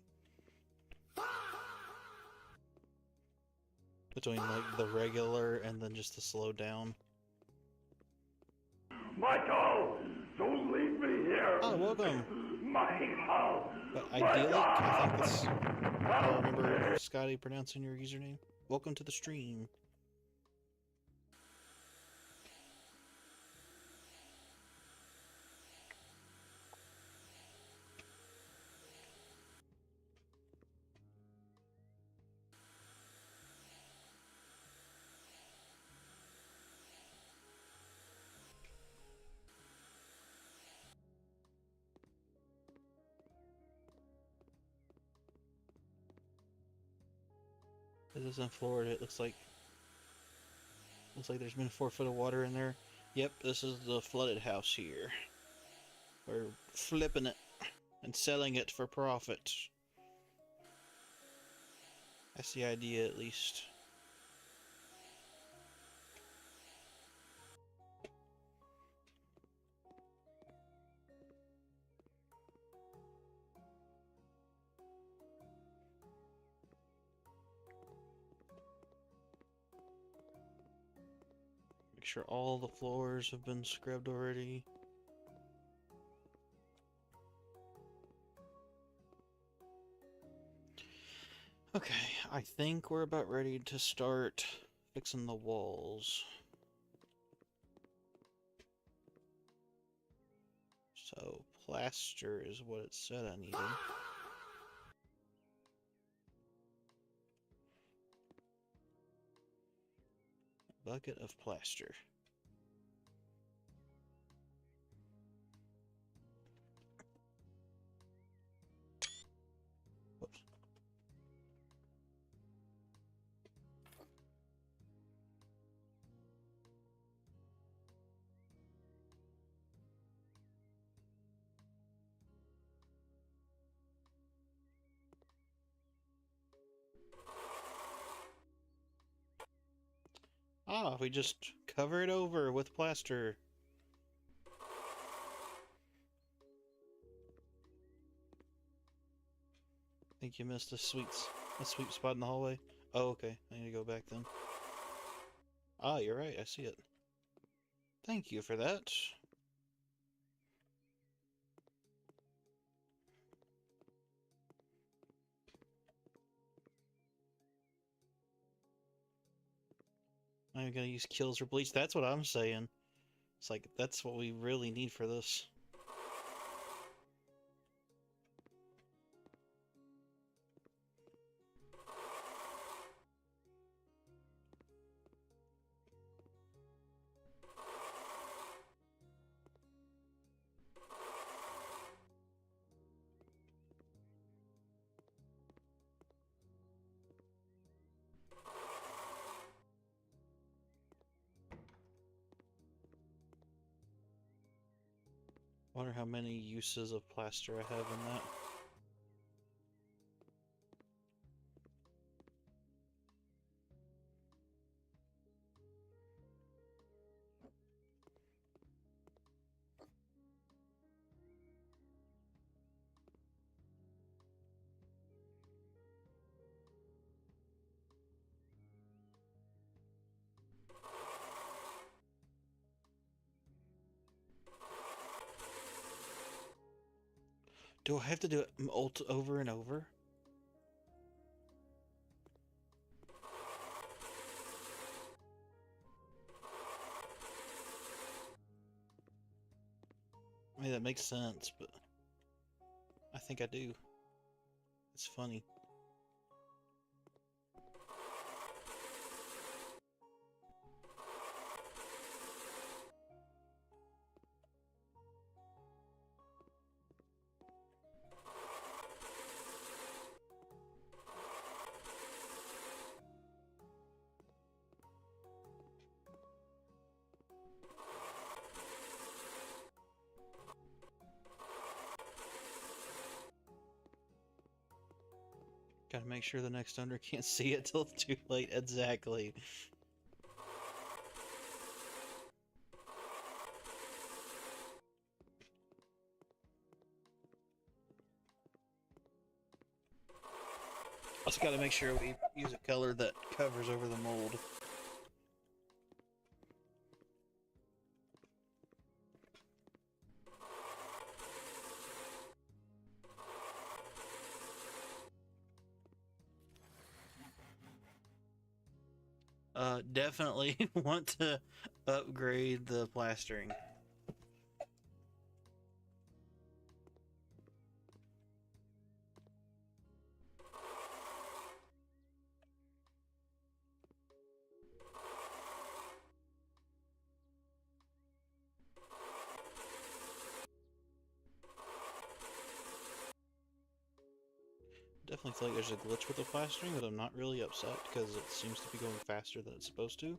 between like the regular and then just the slow down. Michael, don't leave me here. Oh, welcome. Michael. But idyllic, I think that's how I remember Scotty pronouncing your username. Welcome to the stream. This is in Florida. It looks like there's been 4 foot of water in there. Yep, this is the flooded house here. We're flipping it. and selling it for profit. That's the idea, at least. Make sure all the floors have been scrubbed already. Okay, I think we're about ready to start fixing the walls. So, plaster is what it said I needed. Bucket of plaster. Whoops. Ah, we just cover it over with plaster. Think you missed a sweet spot in the hallway. Oh, okay. I need to go back then. Ah, you're right. I see it. Thank you for that. I'm gonna use kills or bleach. That's what I'm saying. It's like, that's what we really need for this. Wonder how many uses of plaster I have in that. Do I have to do it alt over and over? I mean, that makes sense, but I think I do. It's funny. Gotta make sure the next owner can't see it till it's too late. Exactly. Also gotta make sure we use a color that covers over the mold. Definitely want to upgrade the plastering. Definitely feel like there's a glitch with the plastering, but I'm not really upset because it seems to be going faster than it's supposed to.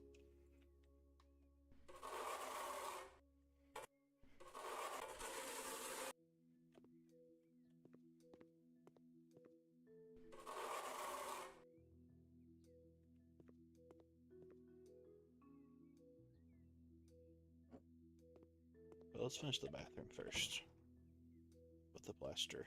let's finish the bathroom first with the plaster.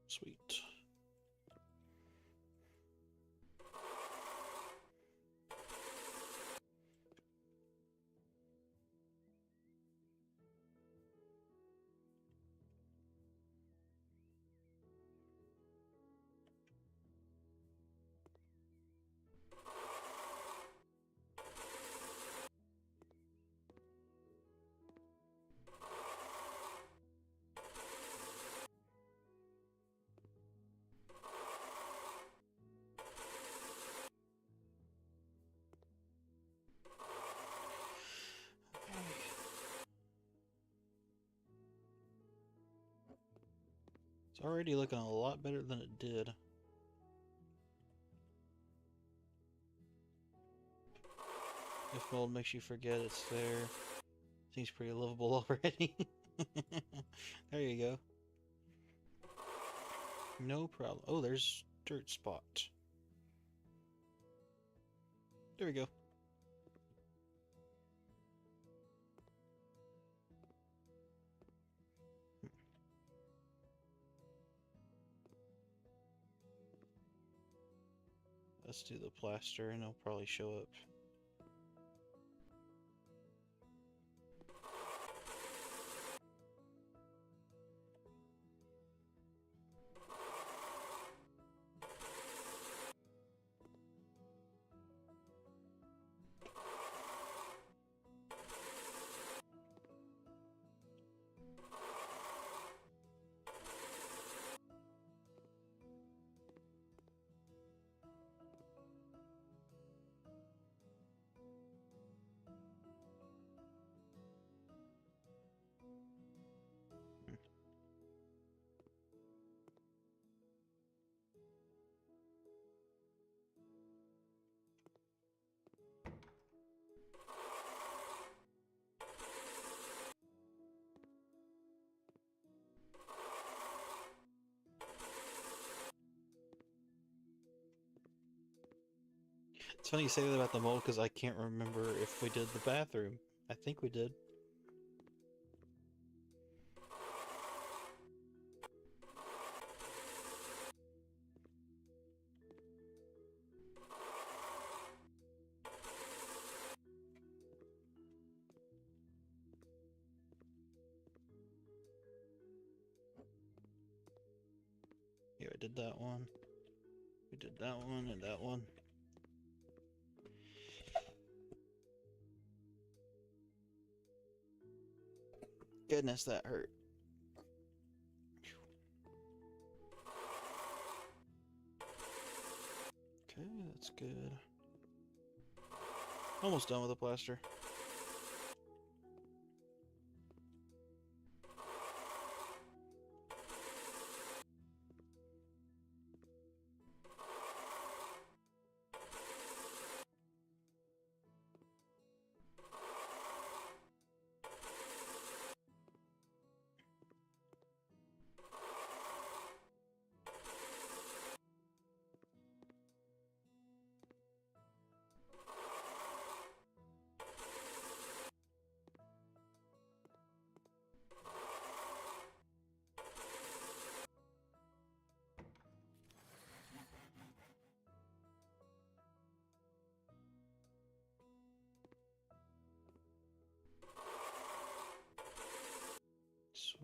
Sweet. It's already looking a lot better than it did. If mold makes you forget it's there, seems pretty livable already. There you go. No problem. Oh, there's dirt spot. There we go. Let's do the plaster and it'll probably show up. It's funny you say that about the mold because I can't remember if we did the bathroom. I think we did. Yeah, I did that one. We did that one and that one. Goodness, that hurt. Okay, that's good. Almost done with the plaster.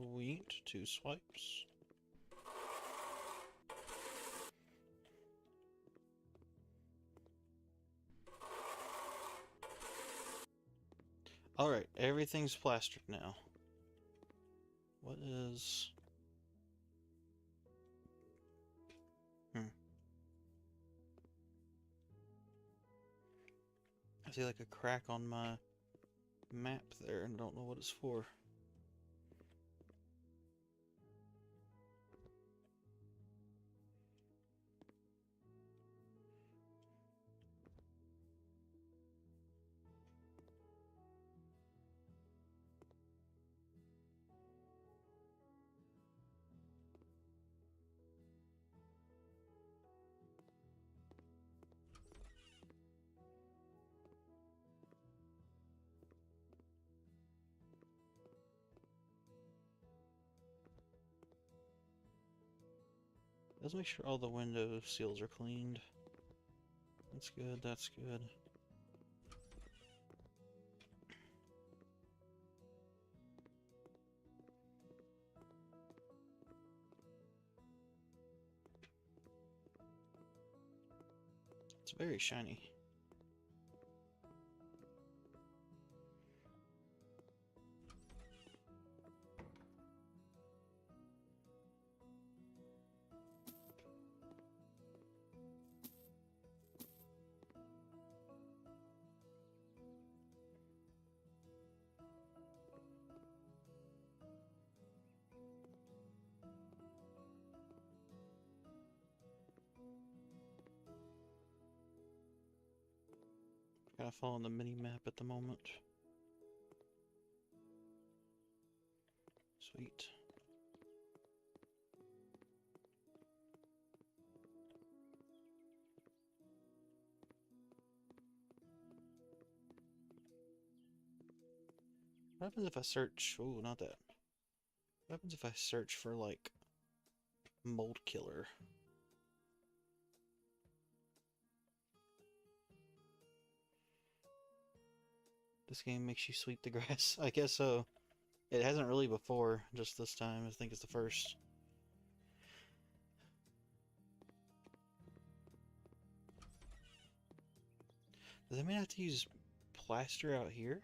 Sweet. 2 swipes. Alright, everything's plastered now. What is... I see like a crack on my map there and don't know what it's for. Let's make sure all the window seals are cleaned. That's good, that's good. It's very shiny. Kind of following the mini map at the moment. Sweet. What happens if I search? Oh, not that. What happens if I search for like mold killer? This game makes you sweep the grass. I guess so. It hasn't really before, just this time. I think it's the first. Does that mean I have to use plaster out here?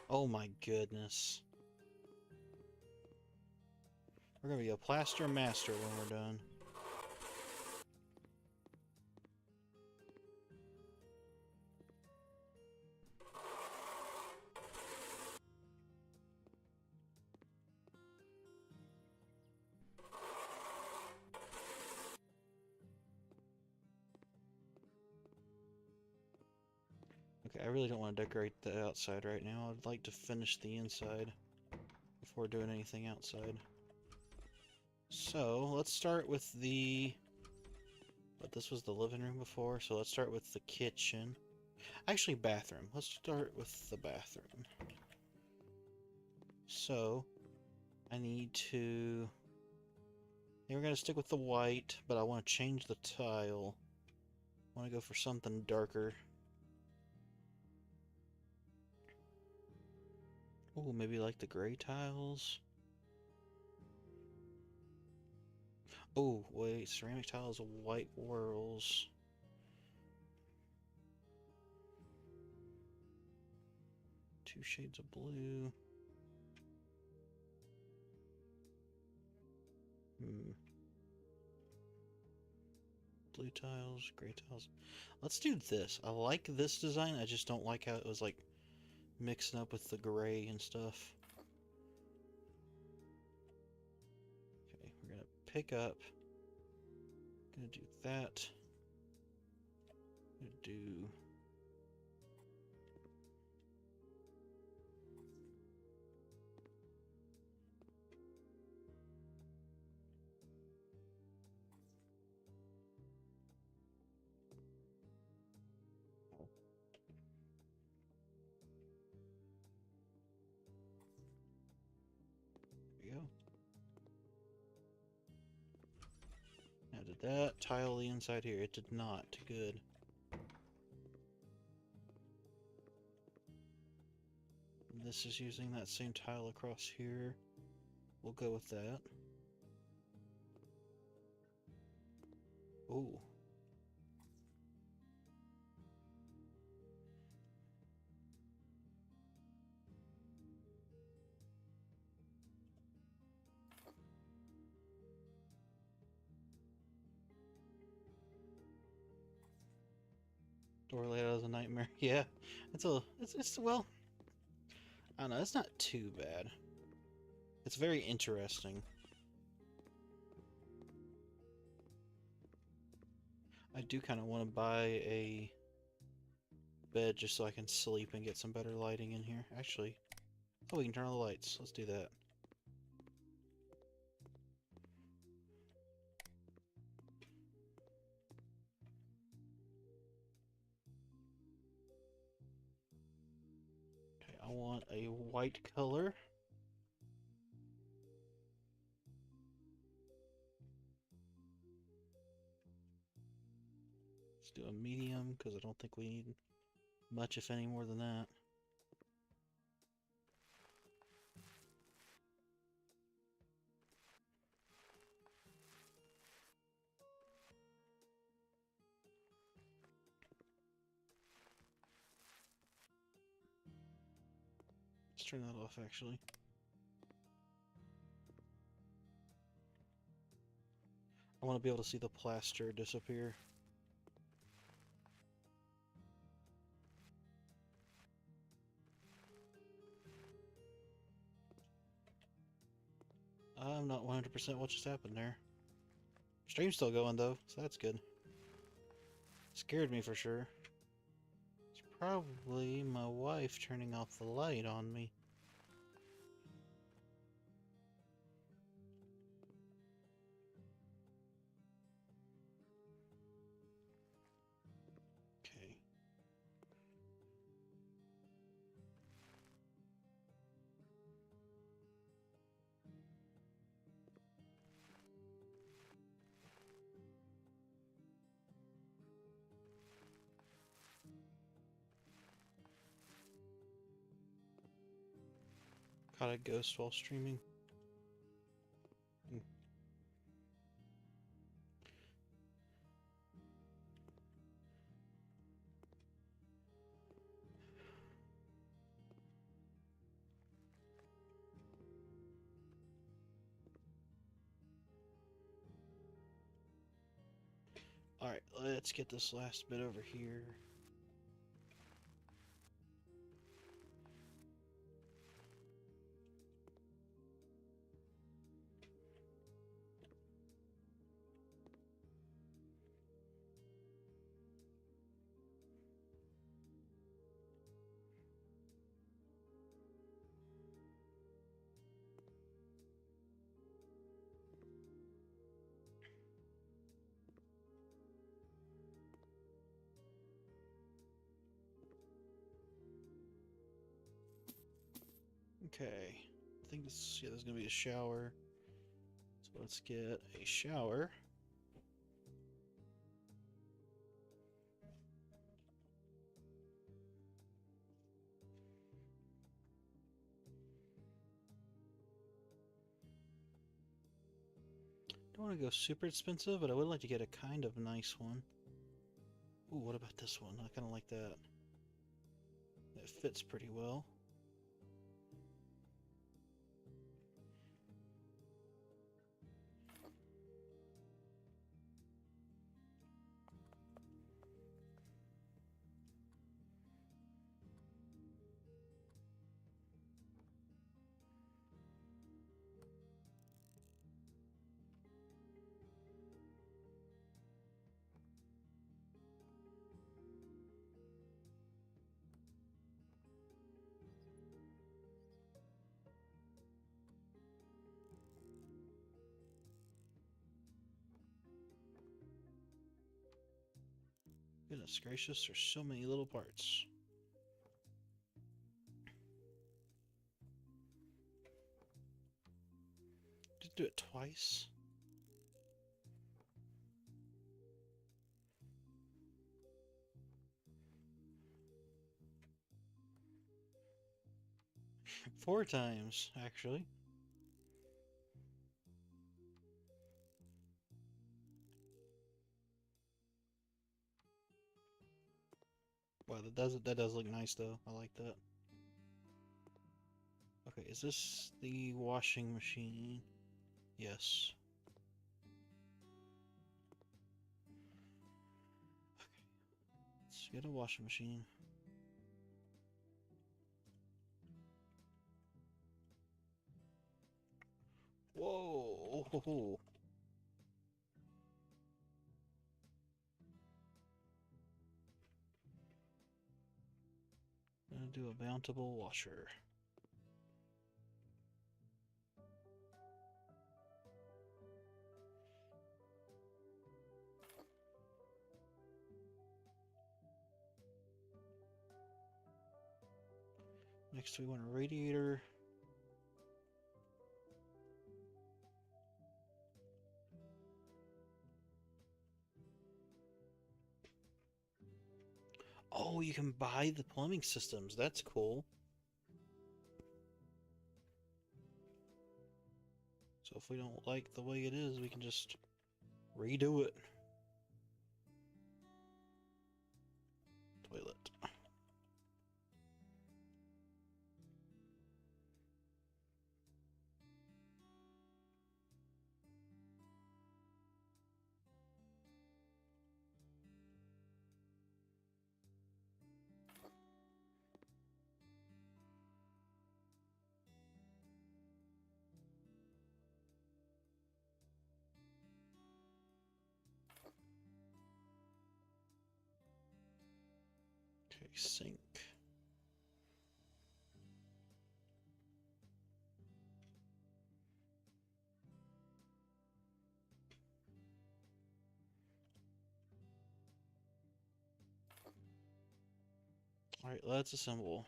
Oh my goodness. We're gonna be a plaster master when we're done. Okay, I really don't want to decorate the outside right now. I'd like to finish the inside before doing anything outside. So, let's start with the... But this was the living room before, so let's start with the kitchen. Actually, bathroom. Let's start with the bathroom. So, I need to... I think we're going to stick with the white, but I want to change the tile. I want to go for something darker. Oh, maybe like the gray tiles. Oh, wait, ceramic tiles, white whorls. Two shades of blue. Blue tiles, gray tiles. Let's do this. I like this design, I just don't like how it was like mixing up with the gray and stuff. Okay, we're gonna pick up. Gonna do that. Gonna do. There we go. Now, did that tile the inside here? It did not. Good. this is using that same tile across here. We'll go with that. Ooh. Door layout is a nightmare. Yeah, it's well, I don't know, it's not too bad. It's very interesting. I do kind of want to buy a bed just so I can sleep and get some better lighting in here. Actually, oh, we can turn on the lights. Let's do that. Okay, I want a white color. Let's do a medium, because I don't think we need much, if any, more than that. Let's turn that off, actually. I want to be able to see the plaster disappear. I'm not 100% what just happened there. Stream's still going though, so that's good. Scared me for sure. It's probably my wife turning off the light on me. Okay. Caught a ghost while streaming. Alright, let's get this last bit over here. Okay, I think this, yeah, there's gonna be a shower. So let's get a shower. Don't want to go super expensive, but I would like to get a kind of nice one. Ooh, what about this one? I kind of like that. It fits pretty well. Goodness gracious, there's so many little parts. Just do it twice. 4 times, actually. Wow, that does look nice though. I like that. Okay, is this the washing machine? Yes. Okay, let's get a washing machine. Whoa! Gonna do a mountable washer. Next we want a radiator. Oh, you can buy the plumbing systems. That's cool. So if we don't like the way it is, we can just redo it. Toilet. Okay, sink. Alright, let's assemble.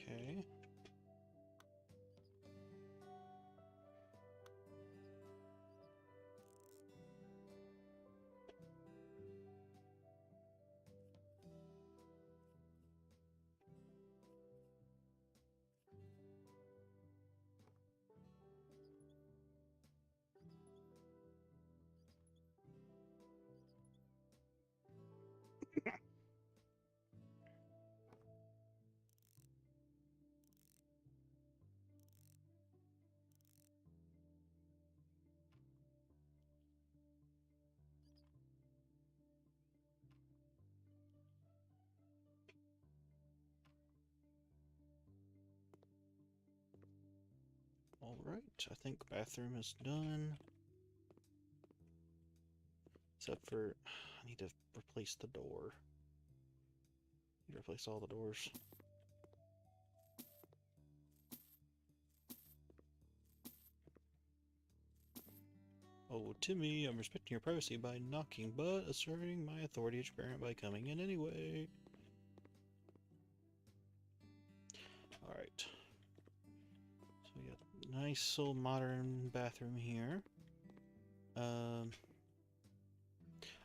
Okay. Alright, I think bathroom is done. Except for, I need to replace the door. Need to replace all the doors. Oh, Timmy, I'm respecting your privacy by knocking, but asserting my authority as your parent by coming in anyway. Alright. So we got a nice old modern bathroom here.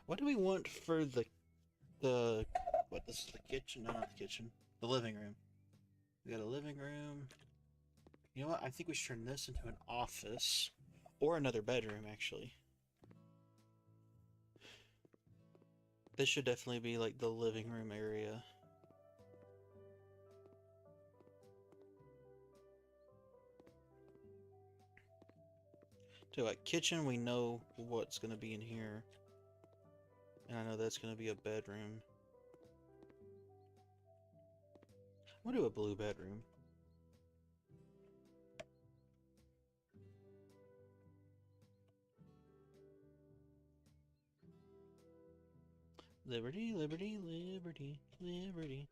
What do we want for what, this is the kitchen? No, not the kitchen. The living room. We got a living room. You know what? I think we should turn this into an office. Or another bedroom, actually. This should definitely be like the living room area. So like kitchen, we know what's going to be in here. And I know that's going to be a bedroom. I'm going to do a blue bedroom. Liberty, liberty, liberty, liberty.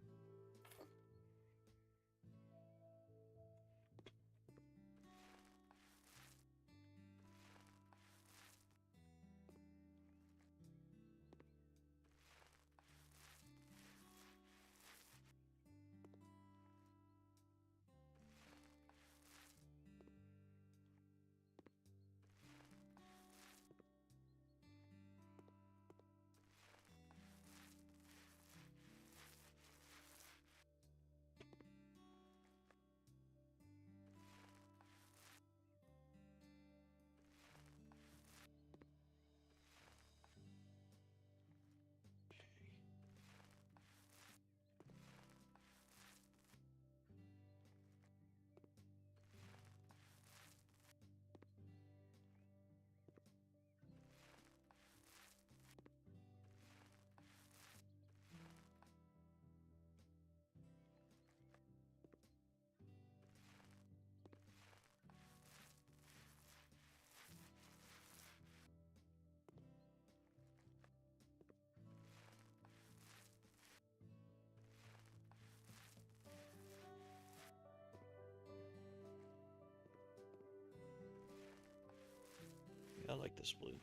like this blue.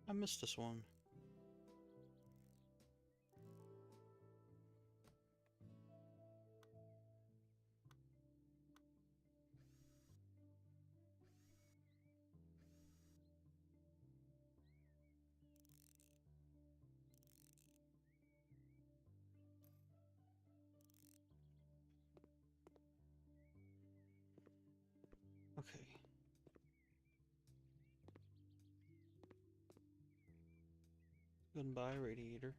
I missed this one. Okay. Goodbye, radiator.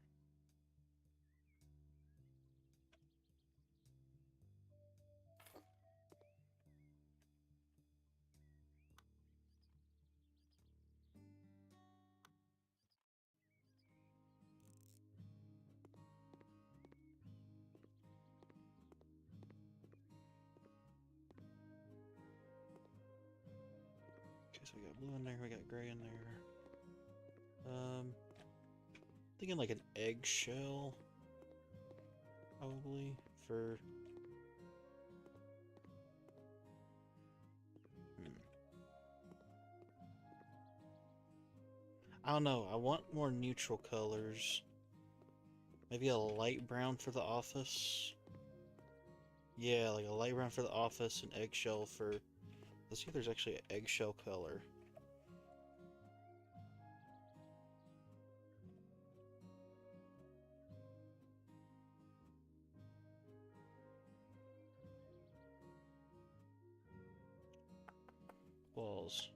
Okay, so we got blue in there, we got gray in there. Thinking like an eggshell, probably, for... I don't know, I want more neutral colors. Maybe a light brown for the office. Yeah, like a light brown for the office and eggshell for... Let's see if there's actually an eggshell color. Walls.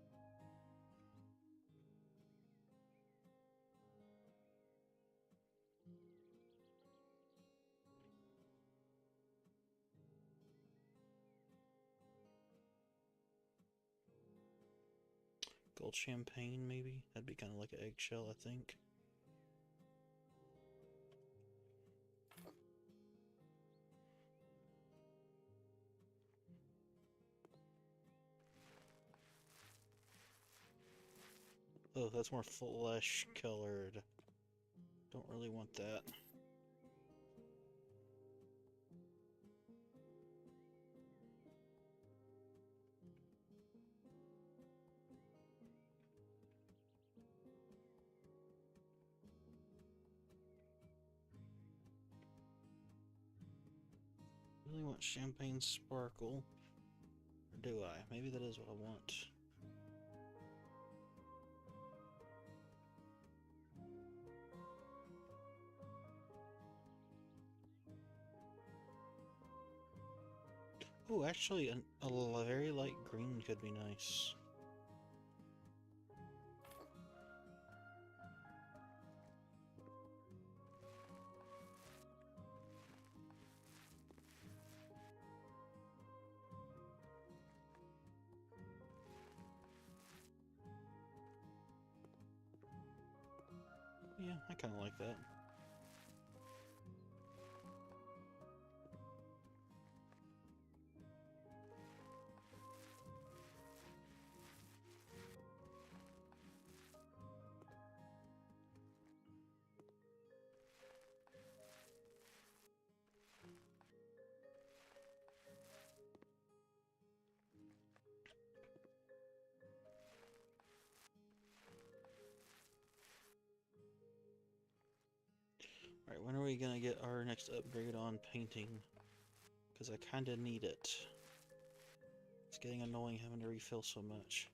Gold champagne, maybe? That'd be kind of like an eggshell, I think. Oh, that's more flesh colored. Don't really want that. Really want champagne sparkle. Or do I? Maybe that is what I want. Oh, actually, a very light green could be nice. Yeah, I kind of like that. Alright, when are we gonna get our next upgrade on painting? Because I kinda need it. It's getting annoying having to refill so much.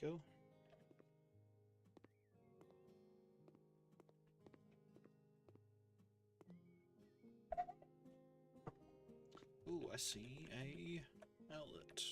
go. Ooh, I see a outlet.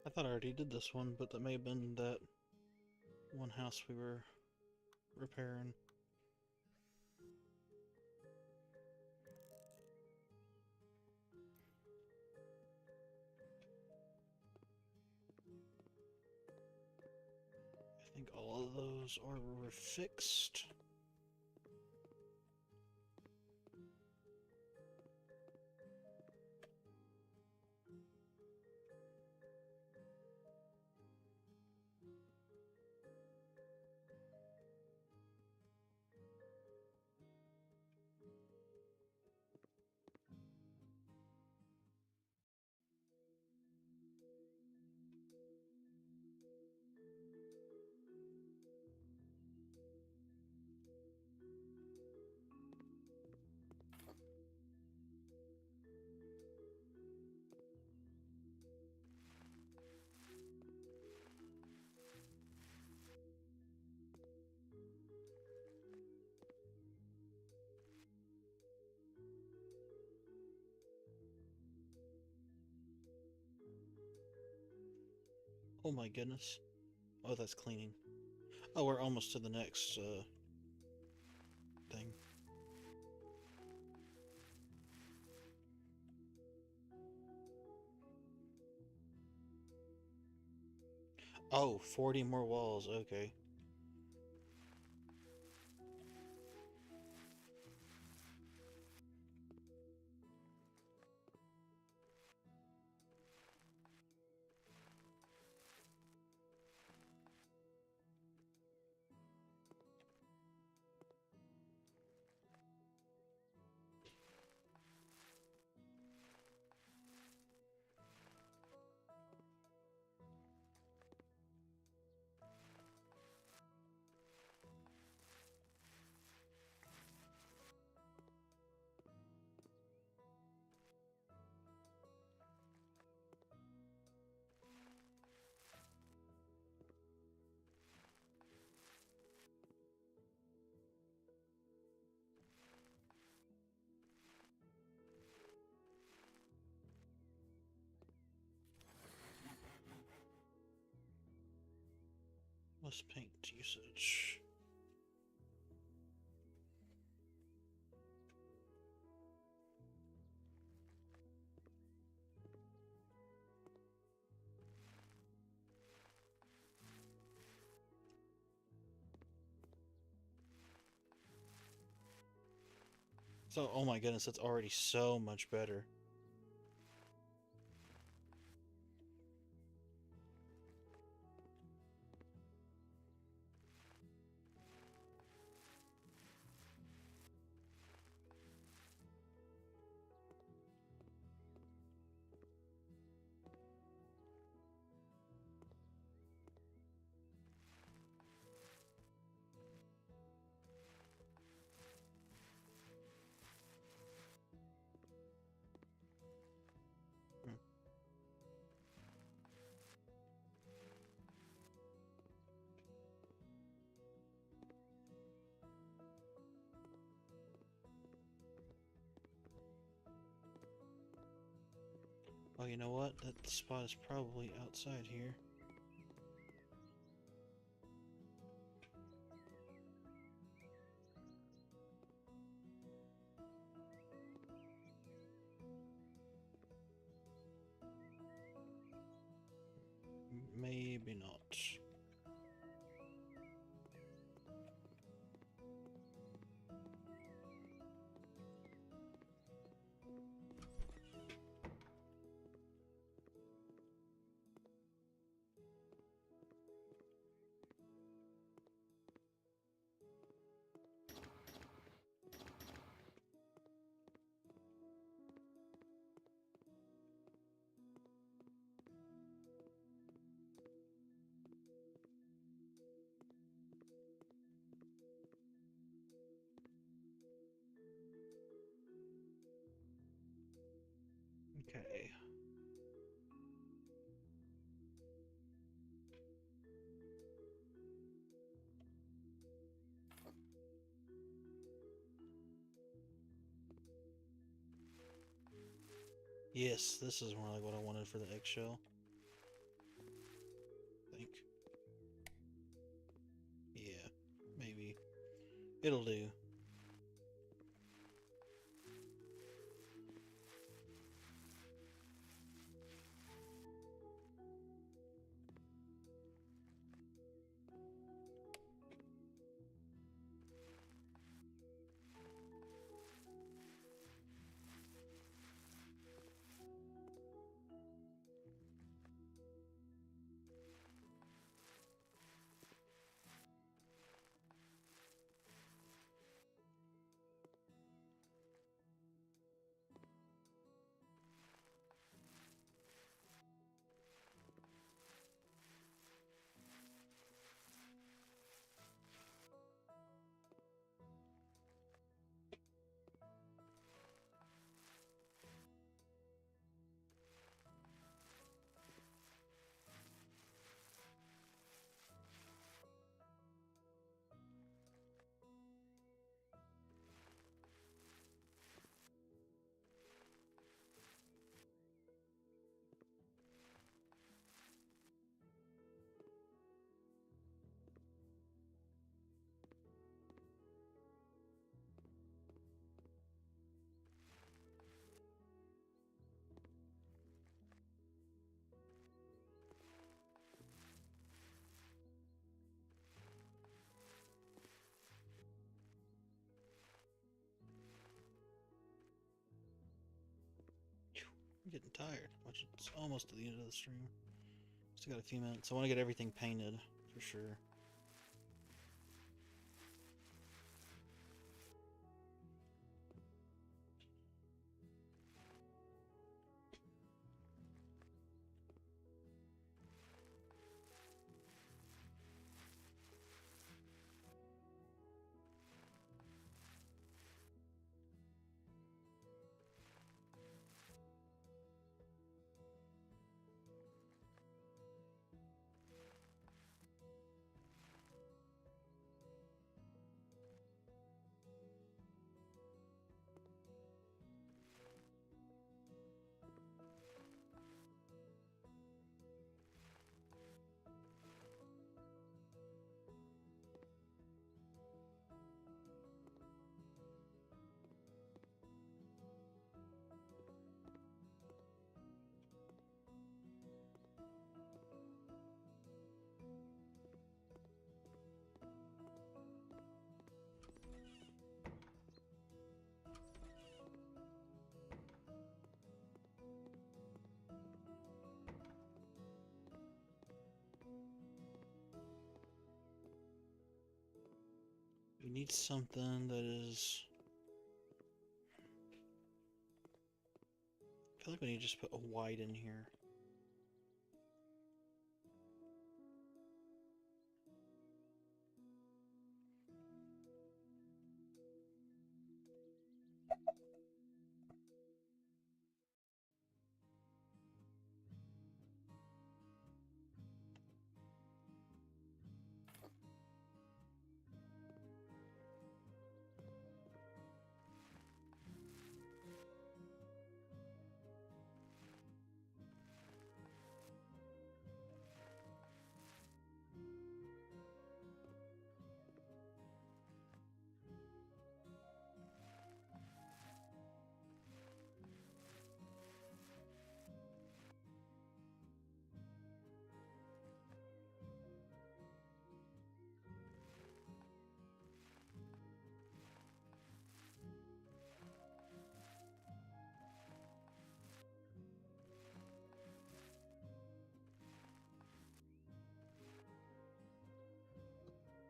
I thought I already did this one, but that may have been that one house we were repairing. I think all of those are fixed. Oh my goodness. Oh, that's cleaning. Oh, we're almost to the next thing. Oh, 40 more walls, okay. Less paint usage. So, oh my goodness, that's already so much better. Oh, you know what? That spot is probably outside here. Maybe not. Okay. Yes, this is more like what I wanted for the eggshell. I think. Yeah, maybe. It'll do. I'm getting tired. It's almost at the end of the stream. Still got a few minutes. I want to get everything painted for sure. We need something that is... I feel like we need to just put a white in here.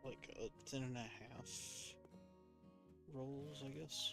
like a 10.5 rolls, I guess.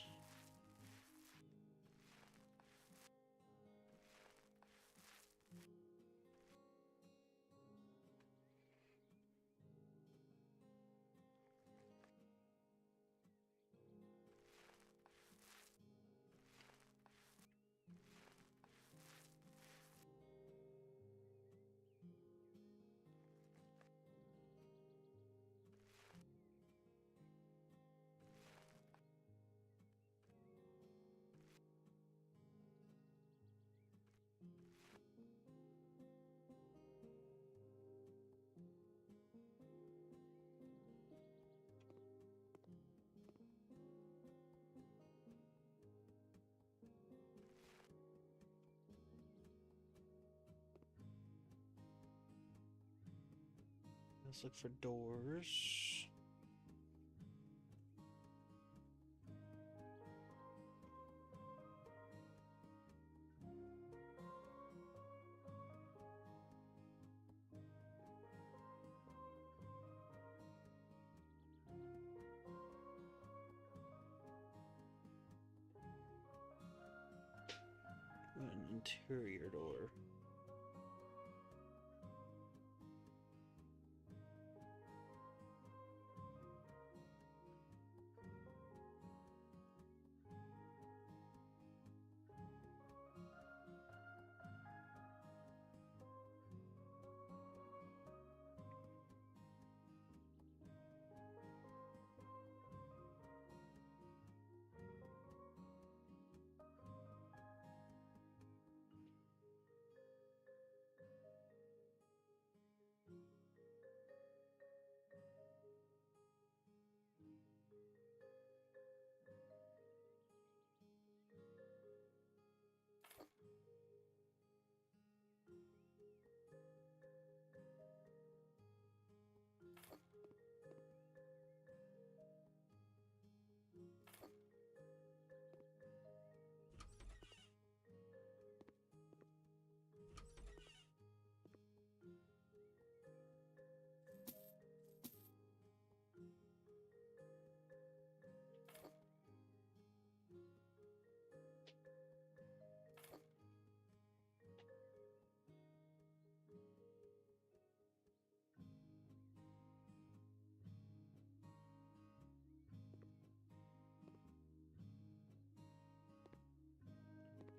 Let's look for doors. An interior door.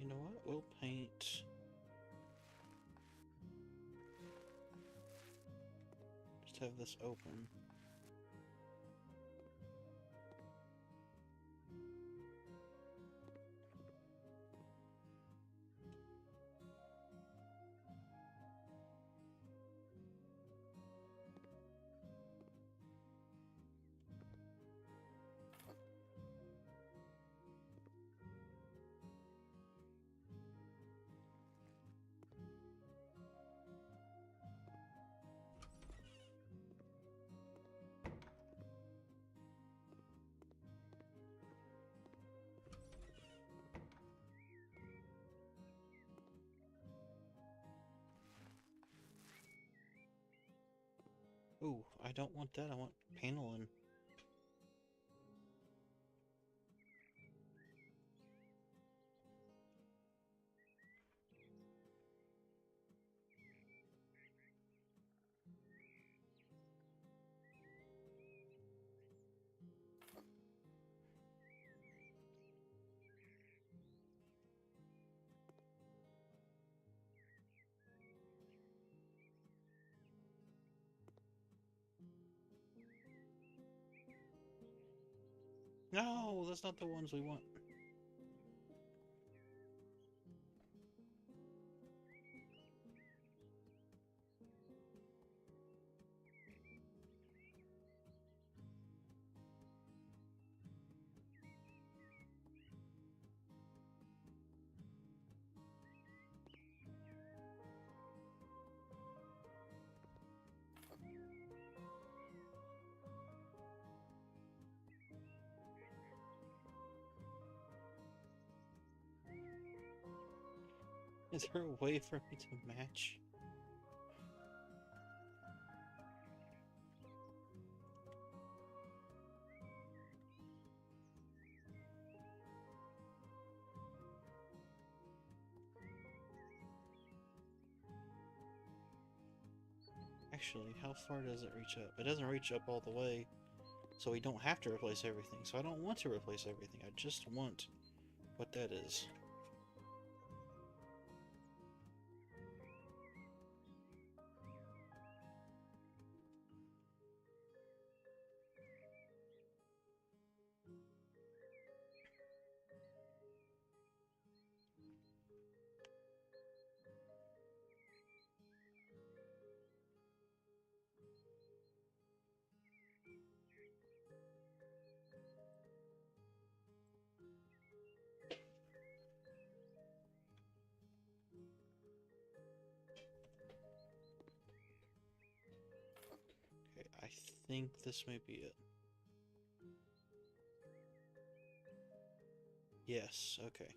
You know what? We'll paint. Just have this open. Ooh, I don't want that. I want paneling. No, that's not the ones we want. Is there a way for me to match? Actually, how far does it reach up? It doesn't reach up all the way, so we don't have to replace everything. So I don't want to replace everything. I just want what that is. Okay, I think this may be it. Yes, okay.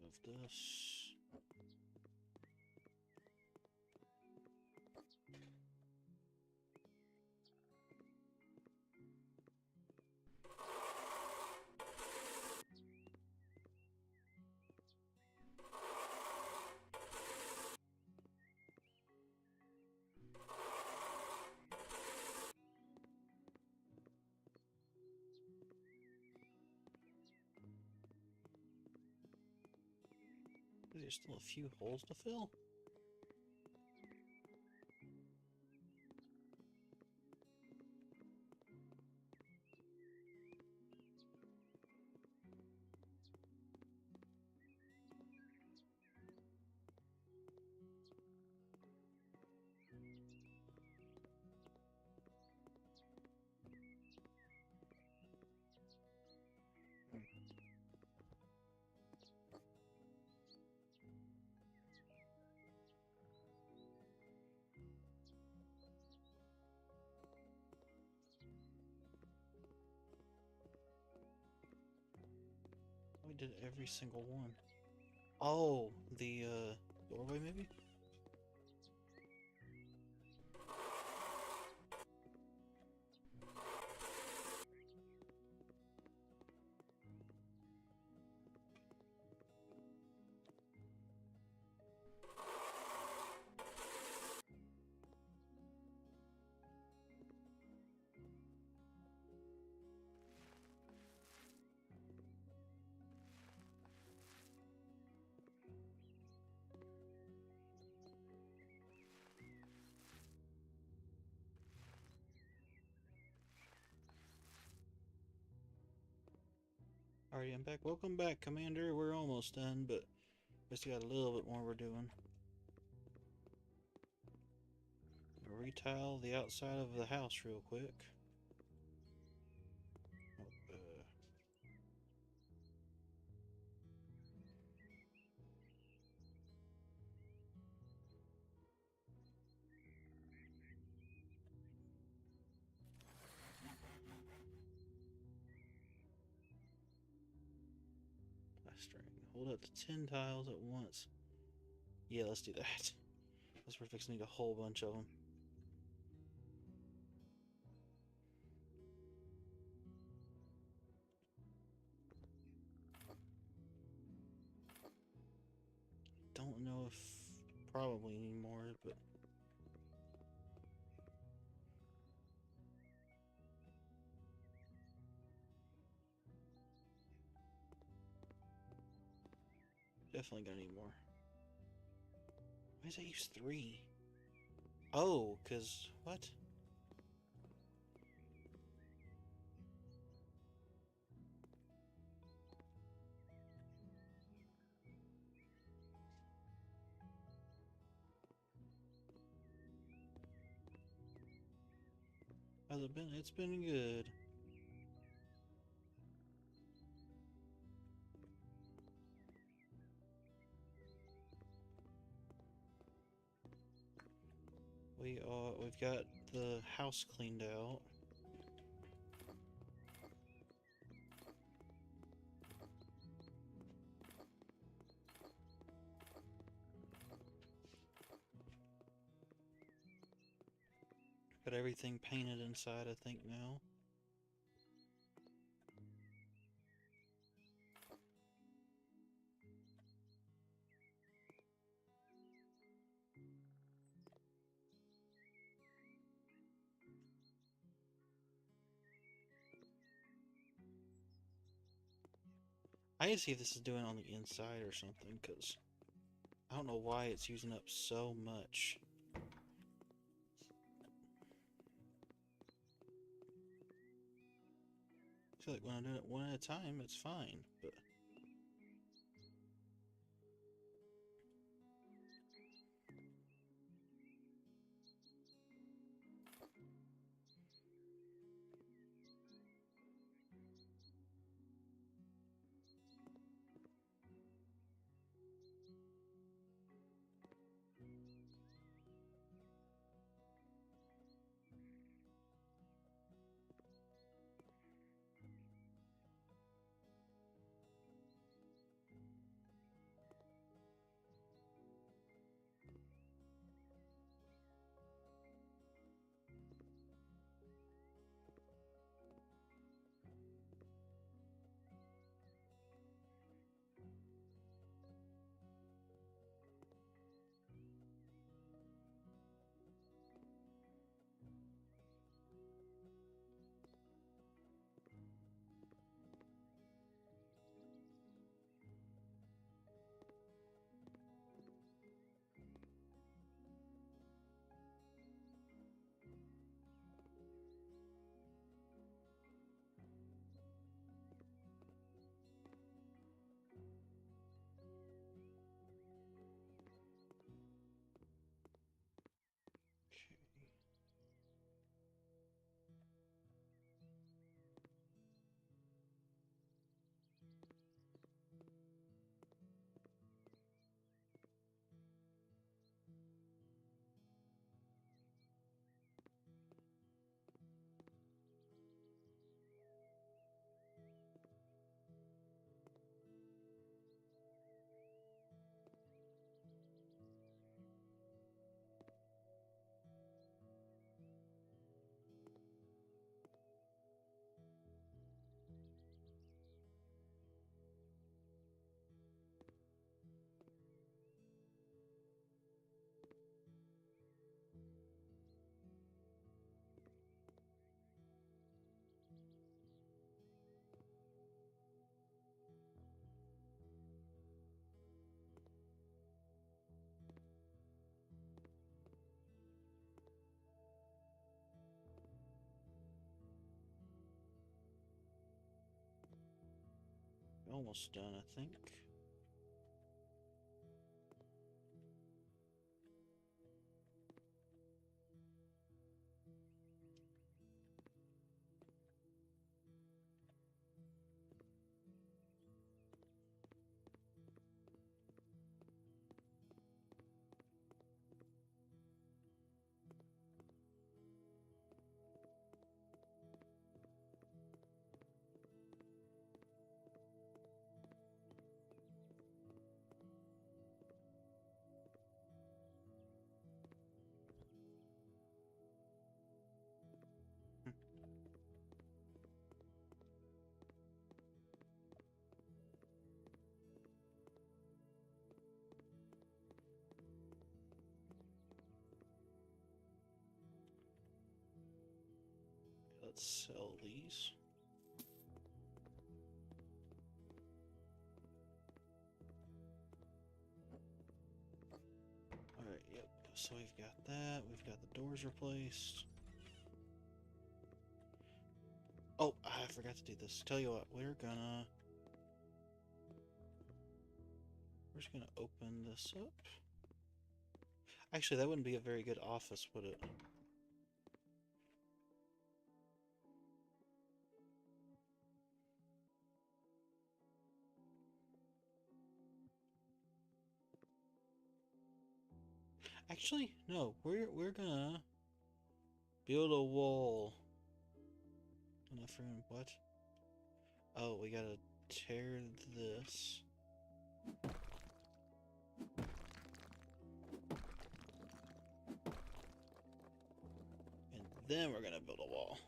Move this. There's still a few holes to fill. We did every single one. Oh, the doorway maybe? Alrighty, I'm back. Welcome back, Commander. We're almost done, but we still got a little bit more we're doing. Retile the outside of the house real quick. Oh, plastering. Hold up to 10 tiles at once. Yeah, let's do that. Because we're fixing to need a whole bunch of them. Don't know if probably anymore, but definitely gonna need more. Why does that use 3? Oh, cause what? How's it been? It's been good. We've got the house cleaned out. Got everything painted inside, I think, now. I need to see if this is doing it on the inside or something, because I don't know why it's using up so much. I feel like when I'm doing it one at a time, it's fine, but... almost done, I think. Let's sell these. Alright, yep. So we've got that. We've got the doors replaced. Oh, I forgot to do this. Tell you what, we're just gonna open this up. Actually, that wouldn't be a very good office, would it? Actually, no. We're gonna build a wall. Enough room. What? Oh, we gotta tear this. And then we're gonna build a wall.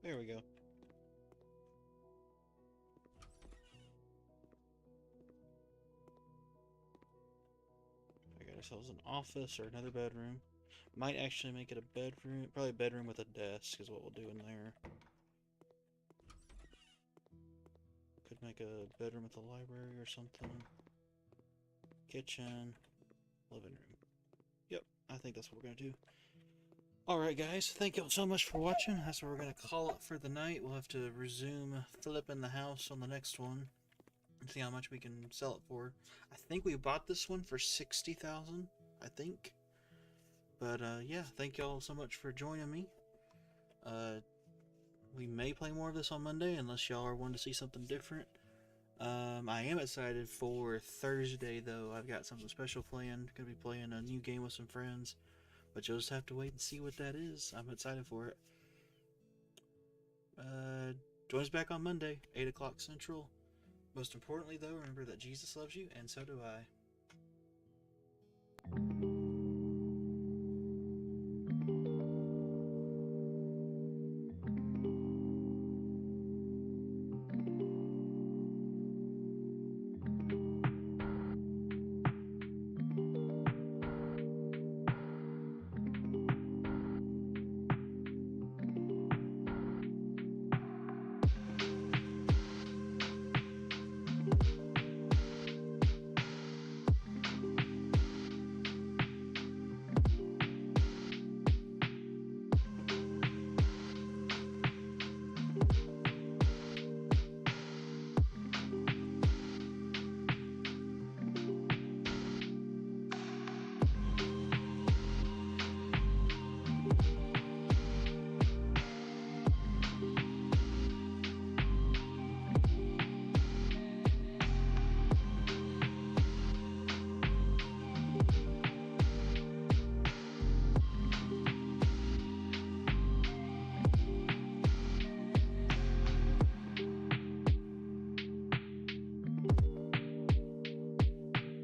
There we go. I got ourselves an office or another bedroom. Might actually make it a bedroom. Probably a bedroom with a desk is what we'll do in there. Could make a bedroom with a library or something. Kitchen. Living room. Yep, I think that's what we're going to do. Alright guys, thank you all so much for watching. That's what we're going to call it for the night. We'll have to resume flipping the house on the next one. And see how much we can sell it for. I think we bought this one for $60,000, I think. But yeah, thank y'all so much for joining me. We may play more of this on Monday unless y'all are wanting to see something different. I am excited for Thursday though. I've got something special planned. Gonna be playing a new game with some friends. But you'll just have to wait and see what that is. I'm excited for it. Join us back on Monday, 8 o'clock Central. Most importantly, though, remember that Jesus loves you, and so do I.